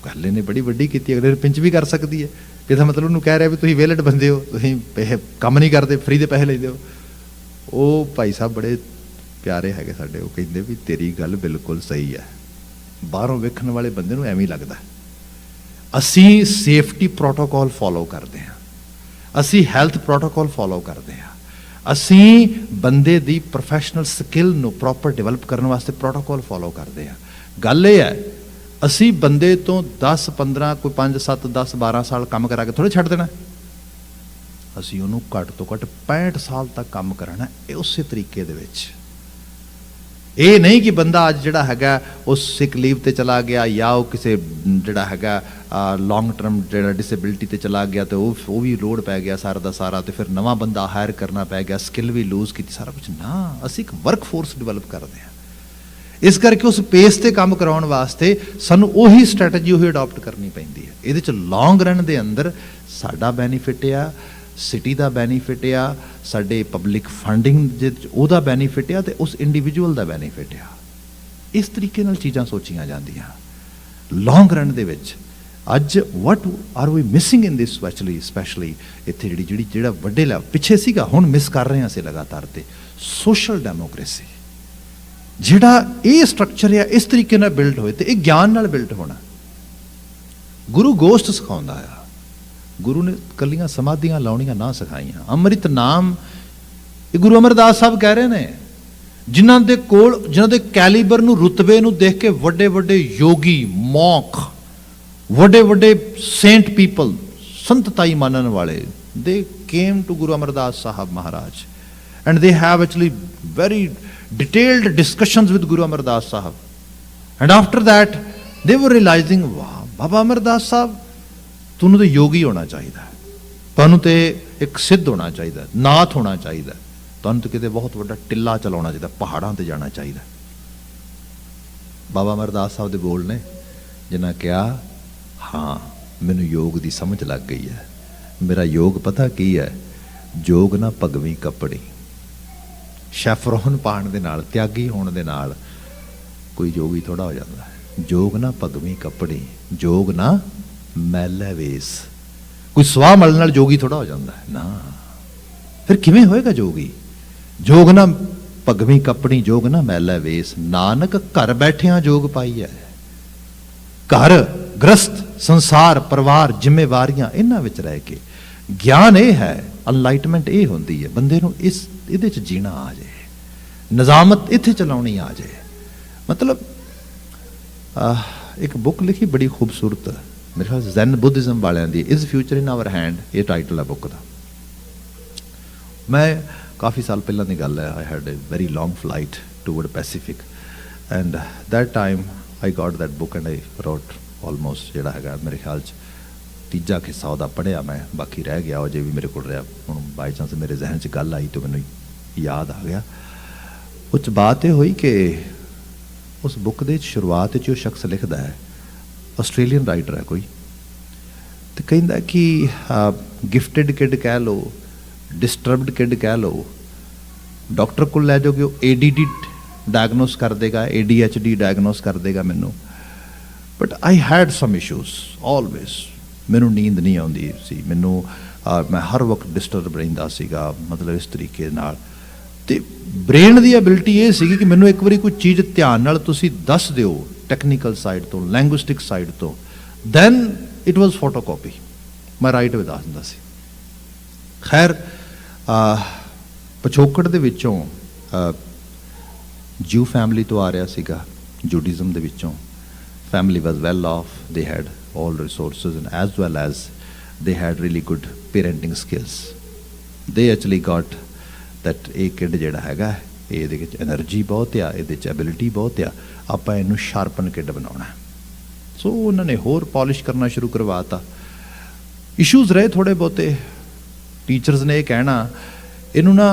गल इन्हें बड़ी वड्डी की, अगले ने पिंच भी कर सकती है। ਇਹਦਾ मतलब ਉਹਨੂੰ ਕਹਿ ਰਿਹਾ ਵੀ ਤੁਸੀਂ ਵਿਹਲੜ ਬੰਦੇ ਹੋ, ਤੁਸੀਂ ਪੈਸੇ ਕੰਮ ਨਹੀਂ ਕਰਦੇ, ਫਰੀ ਦੇ ਪੈਸੇ ਲੈਂਦੇ ਹੋ। ਉਹ ਭਾਈ ਸਾਹਿਬ ਬੜੇ ਪਿਆਰੇ ਹੈਗੇ ਸਾਡੇ, ਉਹ ਕਹਿੰਦੇ ਵੀ ਤੇਰੀ ਗੱਲ ਬਿਲਕੁਲ ਸਹੀ ਹੈ, ਬਾਹਰੋਂ ਵੇਖਣ ਵਾਲੇ ਬੰਦੇ ਨੂੰ ਐਵੇਂ ਹੀ ਲੱਗਦਾ। ਅਸੀਂ ਸੇਫਟੀ ਪ੍ਰੋਟੋਕੋਲ ਫੋਲੋ ਕਰਦੇ ਹਾਂ, ਅਸੀਂ ਹੈਲਥ ਪ੍ਰੋਟੋਕੋਲ ਫੋਲੋ ਕਰਦੇ ਹਾਂ, ਅਸੀਂ ਬੰਦੇ ਦੀ ਪ੍ਰੋਫੈਸ਼ਨਲ ਸਕਿੱਲ ਨੂੰ ਪ੍ਰੋਪਰ ਡਿਵੈਲਪ ਕਰਨ ਵਾਸਤੇ ਪ੍ਰੋਟੋਕੋਲ ਫੋਲੋ ਕਰਦੇ ਹਾਂ। ਗੱਲ ਇਹ ਹੈ ਅਸੀਂ ਬੰਦੇ ਤੋਂ 10 15 ਕੋਈ 5 7 10 12 ਸਾਲ ਕੰਮ ਕਰਾ ਕੇ ਥੋੜ੍ਹੇ ਛੱਡ ਦੇਣਾ, ਅਸੀਂ ਉਹਨੂੰ ਘੱਟ ਤੋਂ ਘੱਟ 65 ਸਾਲ ਤੱਕ ਕੰਮ ਕਰਾਣਾ। ਇਹ ਉਸੇ ਤਰੀਕੇ ਦੇ ਵਿੱਚ, ਇਹ ਨਹੀਂ ਕਿ ਬੰਦਾ ਅੱਜ ਜਿਹੜਾ ਹੈਗਾ ਉਹ ਸਿਕ ਲੀਵ ਤੇ ਚਲਾ ਗਿਆ ਜਾਂ ਉਹ ਕਿਸੇ ਜਿਹੜਾ ਹੈਗਾ ਲੌਂਗ ਟਰਮ ਜਿਹੜਾ ਡਿਸੇਬਿਲਿਟੀ ਤੇ ਚਲਾ ਗਿਆ ਤੇ ਉਹ ਵੀ ਲੋਡ ਪੈ ਗਿਆ ਸਾਰਾ ਦਾ ਸਾਰਾ, ਤੇ ਫਿਰ ਨਵਾਂ ਬੰਦਾ ਹਾਇਰ ਕਰਨਾ ਪੈ ਗਿਆ, ਸਕਿੱਲ ਵੀ ਲੂਜ਼ ਕੀਤੀ, ਸਾਰਾ ਕੁਝ ਨਾ। ਅਸੀਂ ਇੱਕ ਵਰਕ ਫੋਰਸ ਡਿਵੈਲਪ ਕਰਦੇ ਹਾਂ। ਇਸ ਕਰਕੇ ਉਸ ਪੇਸ ਤੇ ਕੰਮ ਕਰਾਉਣ ਵਾਸਤੇ ਸਾਨੂੰ ਉਹੀ ਸਟ੍ਰੈਟਜੀ ਉਹੀ ਅਡਾਪਟ ਕਰਨੀ ਪੈਂਦੀ ਹੈ। ਇਹਦੇ 'ਚ ਲੌਂਗ ਰਨ ਦੇ ਅੰਦਰ ਸਾਡਾ ਬੈਨੀਫਿਟ ਆ, ਸਿਟੀ ਦਾ ਬੈਨੀਫਿਟ ਆ, ਸਾਡੇ ਪਬਲਿਕ ਫੰਡਿੰਗ ਉਹਦਾ ਬੈਨੀਫਿਟ ਆ, ਤੇ ਉਸ ਇੰਡੀਵਿਜੂਅਲ ਦਾ ਬੈਨੀਫਿਟ ਆ। ਇਸ ਤਰੀਕੇ ਨਾਲ ਚੀਜ਼ਾਂ ਸੋਚੀਆਂ ਜਾਂਦੀਆਂ ਲੌਂਗ ਰਨ ਦੇ ਵਿੱਚ। ਅੱਜ what are we missing in this specially ਇੱਥੇ ਜਿਹੜਾ ਵੱਡੇ ਲੈਵਲ ਪਿੱਛੇ ਸੀਗਾ, ਹੁਣ ਮਿਸ ਕਰ ਰਹੇ ਹਾਂ ਅਸੀਂ ਲਗਾਤਾਰ, ਤੇ ਸੋਸ਼ਲ ਡੈਮੋਕ੍ਰੇਸੀ ਜਿਹੜਾ ਇਹ ਸਟਰਕਚਰ ਆ ਇਸ ਤਰੀਕੇ ਨਾਲ ਬਿਲਡ ਹੋਏ, ਤੇ ਇਹ ਗਿਆਨ ਨਾਲ ਬਿਲਡ ਹੋਣਾ। ਗੁਰੂ ਗੋਸ਼ਟ ਸਿਖਾਉਂਦਾ ਆ, ਗੁਰੂ ਨੇ ਕੱਲੀਆਂ ਸਮਾਧੀਆਂ ਲਾਉਣੀਆਂ ਨਾ ਸਿਖਾਈਆਂ। ਅੰਮ੍ਰਿਤ ਨਾਮ ਇਹ ਗੁਰੂ ਅਮਰਦਾਸ ਸਾਹਿਬ ਕਹਿ ਰਹੇ ਨੇ, ਜਿਨ੍ਹਾਂ ਦੇ ਕੋਲ ਜਿਨ੍ਹਾਂ ਦੇ ਕੈਲੀਬਰ ਨੂੰ ਰੁਤਬੇ ਨੂੰ ਦੇਖ ਕੇ ਵੱਡੇ ਵੱਡੇ ਯੋਗੀ ਮੌਂਕ ਵੱਡੇ ਵੱਡੇ ਸੇਂਟ ਪੀਪਲ ਸੰਤਤਾਈ ਮੰਨਣ ਵਾਲੇ they came to Guru Amardas Sahib Maharaj and they have actually very detailed discussions with Guru Amardas Sahib, and after that they were realizing, wow, Baba Amardas Sahib ਤੁਹਾਨੂੰ ਤੇ ਯੋਗੀ ਹੋਣਾ ਚਾਹੀਦਾ, ਤੁਹਾਨੂੰ ਤੇ ਇੱਕ ਸਿੱਧ ਹੋਣਾ ਚਾਹੀਦਾ, ਨਾਥ ਹੋਣਾ ਚਾਹੀਦਾ, ਤੁਹਾਨੂੰ ਤੇ ਕਿਤੇ ਬਹੁਤ ਵੱਡਾ ਟਿੱਲਾ ਚਲਾਉਣਾ ਚਾਹੀਦਾ, ਪਹਾੜਾਂ ਤੇ ਜਾਣਾ ਚਾਹੀਦਾ। ਬਾਬਾ ਅਮਰਦਾਸ ਸਾਹਿਬ ਦੇ ਬੋਲ ਨੇ ਜਿਨ੍ਹਾਂ ਕਿਹਾ, ਹਾਂ ਮੈਨੂੰ ਯੋਗ ਦੀ ਸਮਝ ਲੱਗ ਗਈ ਹੈ, ਮੇਰਾ ਯੋਗ ਪਤਾ ਕੀ ਹੈ, ਜੋਗ ਨਾ ਭਗਵੀਂ ਕੱਪੜੀ। ਸ਼ੈਫਰੋਨ ਪਾਉਣ ਦੇ ਨਾਲ, ਤਿਆਗੀ ਹੋਣ ਦੇ ਨਾਲ ਕੋਈ ਯੋਗੀ ਥੋੜਾ ਹੋ ਜਾਂਦਾ ਹੈ। ਜੋਗ ਨਾ ਭਗਵੀਂ ਕੱਪੜੀ, ਜੋਗ ਨਾ ਮੈਲੇ ਵੇਸ। ਕੋਈ ਸਵਾਹ ਮਲਣ ਨਾਲ ਜੋਗੀ ਥੋੜਾ ਹੋ ਜਾਂਦਾ ਹੈ ਨਾ। ਫਿਰ ਕਿਵੇਂ ਹੋਏਗਾ ਜੋਗੀ? ਜੋਗ ਨਾ ਭਗਵੀਂ ਕੱਪੜੀ, ਜੋਗ ਨਾ ਮੈਲੇ ਵੇਸ, ਨਾਨਕ ਘਰ ਬੈਠਿਆਂ ਜੋਗ ਪਾਈ ਹੈ। ਘਰ ਗ੍ਰਸਤ ਸੰਸਾਰ ਪਰਿਵਾਰ ਜ਼ਿੰਮੇਵਾਰੀਆਂ ਇਹਨਾਂ ਵਿੱਚ ਰਹਿ ਕੇ ਗਿਆਨ ਇਹ ਹੈ, ਅਨਲਾਈਟਮੈਂਟ ਇਹ ਹੁੰਦੀ ਹੈ ਬੰਦੇ ਨੂੰ ਇਹਦੇ 'ਚ ਜੀਣਾ ਆ ਜਾਏ, ਨਿਜ਼ਾਮਤ ਇੱਥੇ ਚਲਾਉਣੀ ਆ ਜਾਏ। ਮਤਲਬ ਇੱਕ ਬੁੱਕ ਲਿਖੀ ਬੜੀ ਖੂਬਸੂਰਤ, ਮੇਰੇ ਖਿਆਲ ਜ਼ੈਨ ਬੁੱਧਿਜ਼ਮ ਵਾਲਿਆਂ ਦੀ, is future in our hand, ਇਹ ਟਾਈਟਲ ਹੈ ਬੁੱਕ ਦਾ। ਮੈਂ ਕਾਫੀ ਸਾਲ ਪਹਿਲਾਂ ਦੀ ਗੱਲ ਹੈ, I had a very long flight toward Pacific and that time I got that book and I wrote almost ਜਿਹੜਾ ਹੈਗਾ ਮੇਰੇ ਖਿਆਲ 'ਚ ਤੀਜਾ ਹਿੱਸਾ ਉਹਦਾ ਪੜ੍ਹਿਆ ਮੈਂ, ਬਾਕੀ ਰਹਿ ਗਿਆ ਉਹ ਜੇ ਵੀ ਮੇਰੇ ਕੋਲ ਰਿਹਾ। ਹੁਣ ਬਾਈ ਚਾਂਸ ਮੇਰੇ ਜ਼ਹਿਨ 'ਚ ਗੱਲ ਆਈ ਤਾਂ ਮੈਨੂੰ ਯਾਦ ਆ ਗਿਆ। ਉਹ 'ਚ ਬਾਤ ਇਹ ਹੋਈ ਕਿ ਉਸ ਬੁੱਕ ਦੇ ਸ਼ੁਰੂਆਤ 'ਚ ਉਹ ਸ਼ਖਸ ਲਿਖਦਾ ਹੈ, ਆਸਟ੍ਰੇਲੀਅਨ ਰਾਈਟਰ ਹੈ ਕੋਈ, ਤੇ ਕਹਿੰਦਾ ਕਿ ਗਿਫਟਿਡ ਕਿਡ ਕਹਿ ਲਓ, ਡਿਸਟਰਬਡ ਕਿਡ ਕਹਿ ਲਓ, ਡਾਕਟਰ ਕੋਲ ਲੈ ਜਾਓਗੇ ਉਹ ADD ਡਾਇਗਨੋਸ ਕਰ ਦੇਗਾ, ADHD ਡਾਇਗਨੋਸ ਕਰ ਦੇਗਾ ਮੈਨੂੰ, but I had some issues always. ਮੈਨੂੰ ਨੀਂਦ ਨਹੀਂ ਆਉਂਦੀ ਸੀ, ਮੈਨੂੰ ਮੈਂ ਹਰ ਵਕਤ ਡਿਸਟਰਬ ਰਹਿੰਦਾ ਸੀਗਾ, ਮਤਲਬ ਇਸ ਤਰੀਕੇ ਨਾਲ। ਤੇ ਬ੍ਰੇਨ ਦੀ ਐਬਿਲਿਟੀ ਇਹ ਸੀਗੀ ਕਿ ਮੈਨੂੰ ਇੱਕ ਵਾਰੀ ਕੋਈ ਚੀਜ਼ ਧਿਆਨ ਨਾਲ ਤੁਸੀਂ ਦੱਸ ਦਿਓ ਟੈਕਨੀਕਲ ਸਾਈਡ ਤੋਂ, ਲੈਂਗੁਇਸਟਿਕ ਸਾਈਡ ਤੋਂ, ਦੈਨ ਇਟ ਵਾਜ਼ ਫੋਟੋਕਾਪੀ, ਮੈਂ ਰਾਈਟ ਵੀ ਦੱਸ ਦਿੰਦਾ ਸੀ। ਖੈਰ ਪਿਛੋਕੜ ਦੇ ਵਿੱਚੋਂ ਜਿਊ ਫੈਮਿਲੀ ਤੋਂ ਆ ਰਿਹਾ ਸੀਗਾ, ਜੂਡਿਜ਼ਮ ਦੇ ਵਿੱਚੋਂ। Family was well off, they had all resources and as well as they had really good parenting skills. They actually got that ਇਹ ਕਿਡ ਜਿਹੜਾ ਹੈਗਾ ਇਹਦੇ ਵਿੱਚ એનર્ਜੀ ਬਹੁਤ ਆ, ਇਹਦੇ 'ਚ ਐਬਿਲਿਟੀ ਬਹੁਤ ਆ, ਆਪਾਂ ਇਹਨੂੰ ਸ਼ਾਰਪਨ ਕਿਡ ਬਣਾਉਣਾ। ਸੋ ਉਹਨਾਂ ਨੇ ਹੋਰ ਪੋਲਿਸ਼ ਕਰਨਾ ਸ਼ੁਰੂ ਕਰਵਾਤਾ। ਇਸ਼ੂਜ਼ ਰਹੇ ਥੋੜ੍ਹੇ ਬਹੁਤੇ, ਟੀਚਰਸ ਨੇ ਇਹ ਕਹਿਣਾ ਇਹਨੂੰ ਨਾ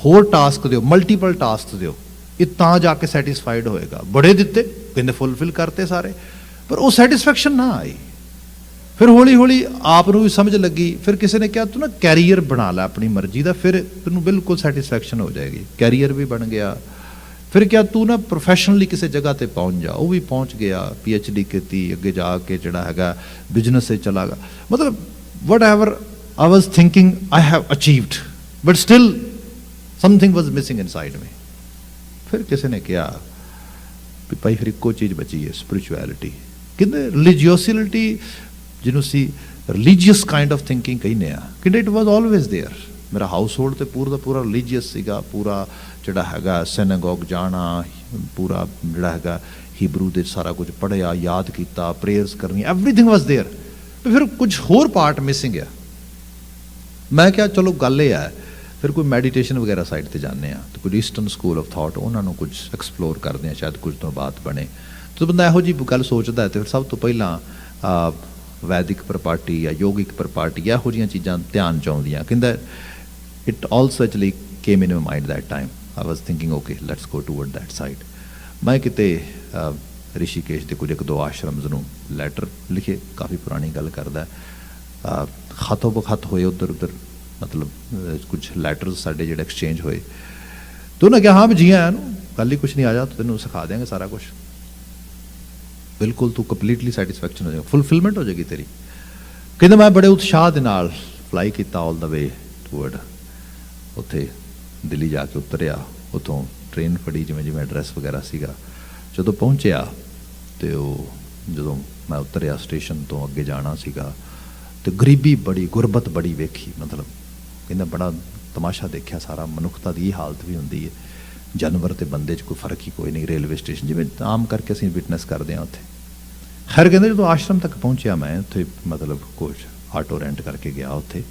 ਹੋਰ ਟਾਸਕ ਦਿਓ, ਮਲਟੀਪਲ ਟਾਸਕ ਦਿਓ, ਇਹ ਤਾਂ ਜਾ ਕੇ ਸੈਟਿਸਫਾਈਡ ਹੋਏਗਾ। ਬੜੇ ਦਿੱਤੇ, ਕਹਿੰਦੇ ਫੁੱਲਫਿਲ ਕਰਤੇ ਸਾਰੇ, ਪਰ ਉਹ ਸੈਟਿਸਫੈਕਸ਼ਨ ਨਾ ਆਈ। ਫਿਰ ਹੌਲੀ ਹੌਲੀ ਆਪ ਨੂੰ ਵੀ ਸਮਝ ਲੱਗੀ, ਫਿਰ ਕਿਸੇ ਨੇ ਕਿਹਾ ਤੂੰ ਨਾ ਕੈਰੀਅਰ ਬਣਾ ਲੈ ਆਪਣੀ ਮਰਜ਼ੀ ਦਾ, ਫਿਰ ਤੈਨੂੰ ਬਿਲਕੁਲ ਸੈਟਿਸਫੈਕਸ਼ਨ ਹੋ ਜਾਏਗੀ। ਕੈਰੀਅਰ ਵੀ ਬਣ ਗਿਆ, फिर क्या तू ना प्रोफैशनली किसी जगह ते पहुँच जा, वो भी पहुँच गया, PhD की अगे जाके जिहड़ा हैगा बिजनेस से चला गया, मतलब what ever I was thinking I have achieved but still something was missing in side में। फिर किसी ने कहा भी भाई फिर एको चीज़ बची है स्पिरिचुअलिटी, कहते रिलीजियोसिटी जिन्हों सी रिलीजियस काइंड ऑफ थिंकिंग कहने कहते इट वॉज ऑलवेज देयर। मेरा हाउस होल्ड तो पूरा पूरा रिलीजियस सीगा, पूरा जिहड़ा हैगा सिनेगॉग जाना, पूरा जिहड़ा हैगा हिब्रू दे सारा कुछ पढ़िया, याद किया, प्रेयर्स करनी, एवरीथिंग वॉज देयर। तो फिर कुछ होर पार्ट मिसिंग है। मैं क्या चलो गल ये है, फिर कोई मैਡੀਟੇਸ਼ਨ वगैरह साइड ते जाने तो कोई ईस्टर्न स्कूल ऑफ थॉट उन्होंने कुछ एक्सप्लोर करते हैं, शायद कुछ तो बात बने। तो बंदा यहो जी गल सोचता है तो फिर सब तो पहला वैदिक प्रपार्टी या योगिक प्रपार्टी यहो जी चीज़ां ध्यान च आउंदियां। कहंदा it also actually came in my mind that time, I was thinking okay let's go toward that side. मैं किते ऋषिकेश के कुछ एक दो आश्रम्स नूं लैटर लिखे, काफ़ी पुरानी गल करदा, खतों बखत होए उधर उधर, मतलब कुछ लैटर्स साडे जिहड़े एक्सचेंज होए। तो उन्हें कहा हाँ भी जी आया गल ही कुछ नहीं, आ जा तो तेनों सिखा देंगे सारा कुछ, बिल्कुल तू कंप्लीटली सैटिस्फैक्शन हो जाएगा, फुलफिलमेंट हो जाएगी तेरी। कहते मैं बड़े उत्साह के नाल फ्लाई किया ऑल द वे टूवर्ड, उत्थे दिल्ली जाके उतरिया, उतों ट्रेन फड़ी जिमें जिमें एड्रैस वगैरह सीगा। जो पहुँचया तो जो मैं उतरिया स्टेशन तो अगे जाना सीगा तो गरीबी बड़ी, गुरबत बड़ी वेखी, मतलब कहना बड़ा तमाशा देखा सारा। मनुखता की हालत भी होंगी है, जानवर तो बंदे कोई फर्क ही कोई नहीं। रेलवे स्टेशन जिमें आम करके असीं विटनैस करते हैं उत्थे। खैर कहते जो आश्रम तक पहुँचा मैं उत्थे, मतलब कुछ आटो रेंट करके गया उत्थे।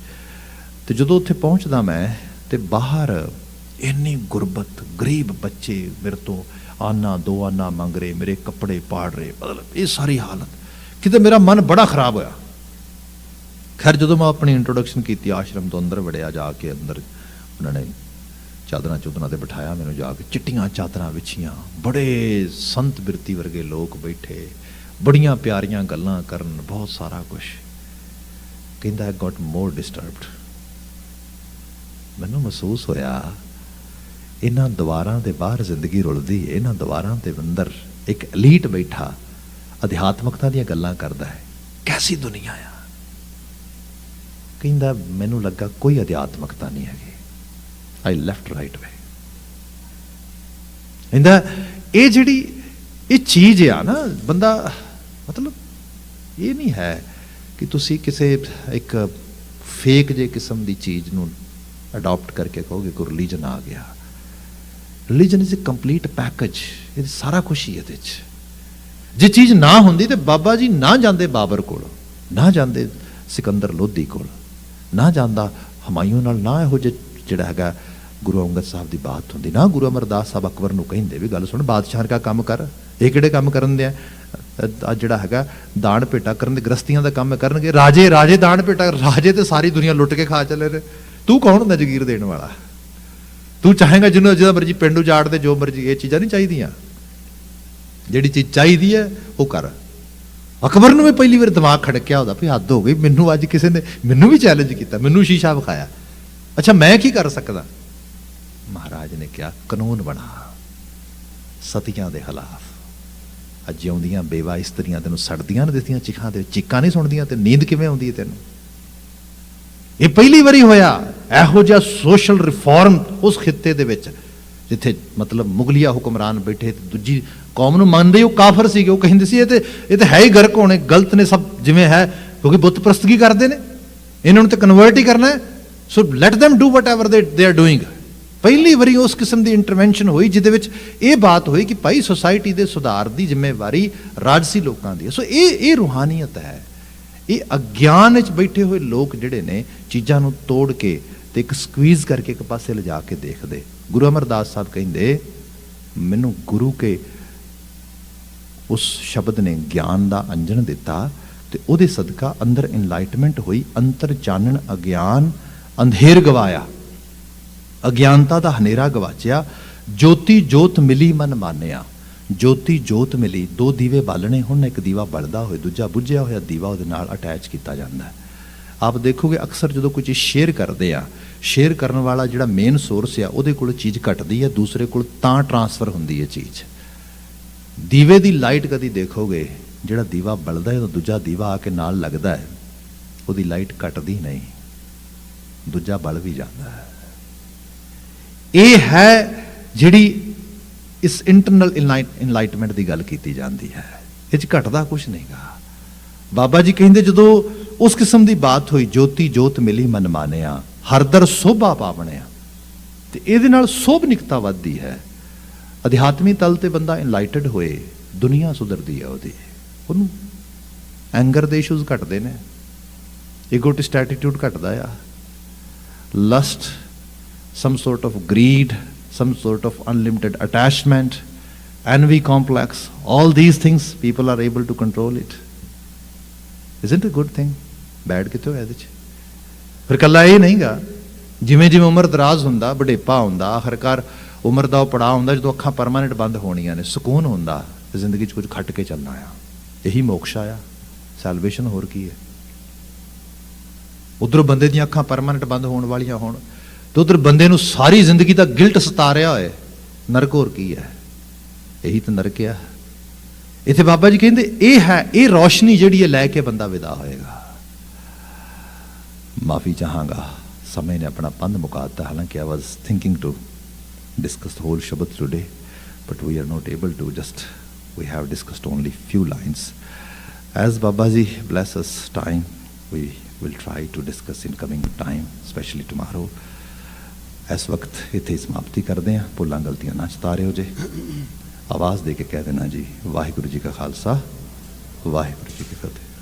तो जो उत्थे पहुँचदा मैं तो बाहर इन्नी गुरबत, गरीब बच्चे मेरे तो आना दो आना मंग रहे, मेरे कपड़े पाड़ रहे, मतलब ये सारी हालत कि मेरा मन बड़ा खराब होया। खैर जो मैं अपनी इंट्रोडक्शन की आश्रम तो अंदर वड़िया, जाके अंदर उन्होंने चादर चुदर से बिठाया मैंने, जाके चिट्टियां चादर विछियां, बड़े संत बिरती वर्गे लोग बैठे, बड़ियां प्यारियां गल्लां करन, बहुत सारा कुछ। कहता आई गॉट मोर डिस्टर्ब्ड। मैनू महसूस होया इन्हां दवारां दे बाहर जिंदगी रुलदी है, इन्हां दवारां दे अंदर एक एलीट बैठा अध्यात्मकता दी गल्लां करदा है, कैसी दुनिया आ। कहता मैनू लगा कोई अध्यात्मकता नहीं है। आई लैफ्ट राइट वे। कहता ये जिहड़ी ये चीज़ आ ना, बंदा मतलब ये नहीं है कि तुसी किसी एक फेक जे किस्म की चीज़ नूं अडॉप्ट करके कहोगे कोई रिलीजन आ गया। Religion is a complete package, ये सारा कुछ ही है। जे चीज़ ना होंदी तो बाबा जी ना जाते बाबर कोल, ना जाते सिकंदर लोधी कोल, ना जाता हमायूं नाल, ना इहो जिहड़ा हैगा गुरु अंगद साहब की बात होंदी, ना गुरु अमरदास साहब अकबर नूं कहिंदे भी गल सुन बादशाह का काम कर। ये किहड़े काम करन दे जिहड़ा हैगा दान भेटा करन दे, गृहस्थियां दा काम करनगे। राजे राजे दान भेटा, राजे तो सारी दुनिया लुट के खा चले रहे। तू कौन हुंदा जगीर देने वाला? तू चाहेगा जिन्होंने जिदा मर्जी पिंड उजाड़ दे, जो मर्जी। ये चीज़ां नहीं चाहिए, जिहड़ी चीज़ चाहिए है वो कर। अकबर ने भी पहली बार दिमाग खड़किया होता भी हद हो गई, मैनू अज किसी ने मैनू भी चैलेंज किया, मैनू शीशा विखाया, अच्छा मैं की कर सकदा? महाराज ने कहा कानून बना सतियां दे खिलाफ। अज जिउंदियां बेवा इस्त्रियां तेनों सड़दियां ने दित्तियां चिखां ते चीकां नहीं सुणदियां ते नींद किवें आउंदी है तैनूं? ये पहली बारी होया इहो जिहा सोशल रिफॉर्म उस खित्ते दे विच जिथे मतलब मुगलिया हुक्मरान बैठे, दूजी कौम नूं मनदे वो काफर सीगे, वो कहिंदे सी ये ते है ही गर्क होने, गलत ने सब जिवें है, क्योंकि बुत प्रस्तगी करते हैं, इन्होंने तो कन्वर्ट ही करना है। So let them do whatever they are doing. पहली बारी उस किस्म की इंटरवेंशन हुई जिहदे विच ये बात हुई कि भाई सोसाइटी के सुधार की जिम्मेवारी राजसी लोगों की। सो ये रूहानीयत है। ये अज्ञान विच बैठे हुए लोग जिहड़े ने चीज़ां नूं तोड़ के ते एक स्क्वीज करके एक पासे लिजा के देखते। गुरु अमरदास साहब कहिंदे मैनू गुरु के उस शब्द ने ज्ञान का अंजन दिता ते उहदे सदका अंदर इनलाइटमेंट हुई, अंतर चानण अज्ञान अंधेर गवाया, अज्ञानता का हनेरा गवाचिया, ज्योति जोत मिली मन मानिया। ज्योति जोत मिली, दो दीवे बालने हुण, एक दीवा बलदा होए दूजा बुझिया होया दीवा उहदे नाल अटैच किया जाता है। आप देखोगे अक्सर जो कोई चीज़ शेयर करते हैं, ਸ਼ੇਅਰ ਕਰਨ ਵਾਲਾ ਜਿਹੜਾ ਮੇਨ ਸੋਰਸ ਆ ਉਹਦੇ ਕੋਲ ਚੀਜ਼ ਘਟਦੀ ਹੈ, ਦੂਸਰੇ ਕੋਲ ਤਾਂ ਟਰਾਂਸਫਰ ਹੁੰਦੀ ਹੈ ਚੀਜ਼। ਦੀਵੇ ਦੀ ਲਾਈਟ ਕਦੀ ਦੇਖੋਗੇ, ਜਿਹੜਾ ਦੀਵਾ ਬਲਦਾ ਹੈ, ਦੂਜਾ ਦੀਵਾ ਆ ਕੇ ਨਾਲ ਲੱਗਦਾ ਹੈ, ਉਹਦੀ ਲਾਈਟ ਘਟਦੀ ਨਹੀਂ, ਦੂਜਾ ਬਲ ਵੀ ਜਾਂਦਾ ਹੈ। ਇਹ ਹੈ ਜਿਹੜੀ ਇਸ ਇੰਟਰਨਲ ਇਨਲਾਈਟਮੈਂਟ ਦੀ ਗੱਲ ਕੀਤੀ ਜਾਂਦੀ ਹੈ। ਇਹ 'ਚ ਘਟਦਾ ਕੁਛ ਨਹੀਂਗਾ। ਬਾਬਾ ਜੀ ਕਹਿੰਦੇ ਜਦੋਂ ਉਸ ਕਿਸਮ ਦੀ ਬਾਤ ਹੋਈ, ਜੋਤੀ ਜੋਤ ਮਿਲੀ ਮਨ ਮਾਨਿਆ, ਹਰਦਰ ਸੋਭਾ ਪਾਵਣਿਆ, ਤੇ ਇਹਦੇ ਨਾਲ ਸੋਭਨਿਕਤਾ ਵੱਧਦੀ ਹੈ। ਅਧਿਆਤਮੀ ਤਲ ਤੇ ਬੰਦਾ ਇਨਲਾਈਟਡ ਹੋਏ, ਦੁਨੀਆ ਸੁਧਰਦੀ ਹੈ ਉਹਨੂੰ ਐਂਗਰ ਦੇ ਇਸ਼ੂਜ਼ ਘਟਦੇ ਨੇ, ਈਗੋਟਿਸਟ ਐਟੀਟਿਊਡ ਘਟਦਾ ਆ, lust, some sort of greed, some sort of unlimited attachment, envy complex, all these things people are able to control it. Isn't it a good thing? Bad ਕਿਤੇ ਹੋਇਆ ਇਹਦੇ 'ਚ? ਫਿਰ ਇਕੱਲਾ ਇਹ ਨਹੀਂਗਾ, ਜਿਵੇਂ ਜਿਵੇਂ ਉਮਰ ਦਰਾਜ਼ ਹੁੰਦਾ, ਬੁਢੇਪਾ ਹੁੰਦਾ, ਆਖਰਕਾਰ ਉਮਰ ਦਾ ਉਹ ਪੜਾਅ ਹੁੰਦਾ ਜਦੋਂ ਅੱਖਾਂ ਪਰਮਾਨੈਂਟ ਬੰਦ ਹੋਣੀਆਂ ਨੇ, ਸਕੂਨ ਹੁੰਦਾ, ਜ਼ਿੰਦਗੀ 'ਚ ਕੁਝ ਖੱਟ ਕੇ ਚੱਲਣਾ ਆ, ਇਹੀ ਮੋਕਸ਼ਾ ਆ, ਸੈਲਵੇਸ਼ਨ ਹੋਰ ਕੀ ਹੈ। ਉਧਰੋਂ ਬੰਦੇ ਦੀਆਂ ਅੱਖਾਂ ਪਰਮਾਨੈਂਟ ਬੰਦ ਹੋਣ ਵਾਲੀਆਂ ਹੋਣ, ਤੇ ਉਧਰ ਬੰਦੇ ਨੂੰ ਸਾਰੀ ਜ਼ਿੰਦਗੀ ਦਾ ਗਿਲਟ ਸਤਾ ਰਿਹਾ ਹੋਏ, ਨਰਕ ਹੋਰ ਕੀ ਹੈ? ਇਹੀ ਤਾਂ ਨਰਕ ਆ। ਇੱਥੇ ਬਾਬਾ ਜੀ ਕਹਿੰਦੇ ਇਹ ਹੈ, ਇਹ ਰੌਸ਼ਨੀ ਜਿਹੜੀ ਹੈ ਲੈ ਕੇ ਬੰਦਾ ਵਿਦਾ ਹੋਏਗਾ। ਮਾਫੀ ਚਾਹਾਂਗਾ, ਸਮੇਂ ਨੇ ਆਪਣਾ ਪੰਧ ਮੁਕਾ ਦਿੱਤਾ। ਹਾਲਾਂਕਿ I was thinking to discuss the whole Shabad today, but we are not able to. Just we have discussed only few lines. As Baba Ji bless us time, we will try to discuss in coming time, especially tomorrow. ਇਸ ਵਕਤ ਇੱਥੇ ਸਮਾਪਤੀ ਕਰਦੇ ਹਾਂ। ਭੁੱਲਾਂ ਗਲਤੀਆਂ ਨਾ ਚਤਾਰਿਓ ਜੇ। ਆਵਾਜ਼ ਦੇ ਕੇ ਕਹਿ ਦੇਣਾ ਜੀ, ਵਾਹਿਗੁਰੂ ਜੀ ਕਾ ਖਾਲਸਾ, ਵਾਹਿਗੁਰੂ ਜੀ ਕੀ ਫਤਿਹ।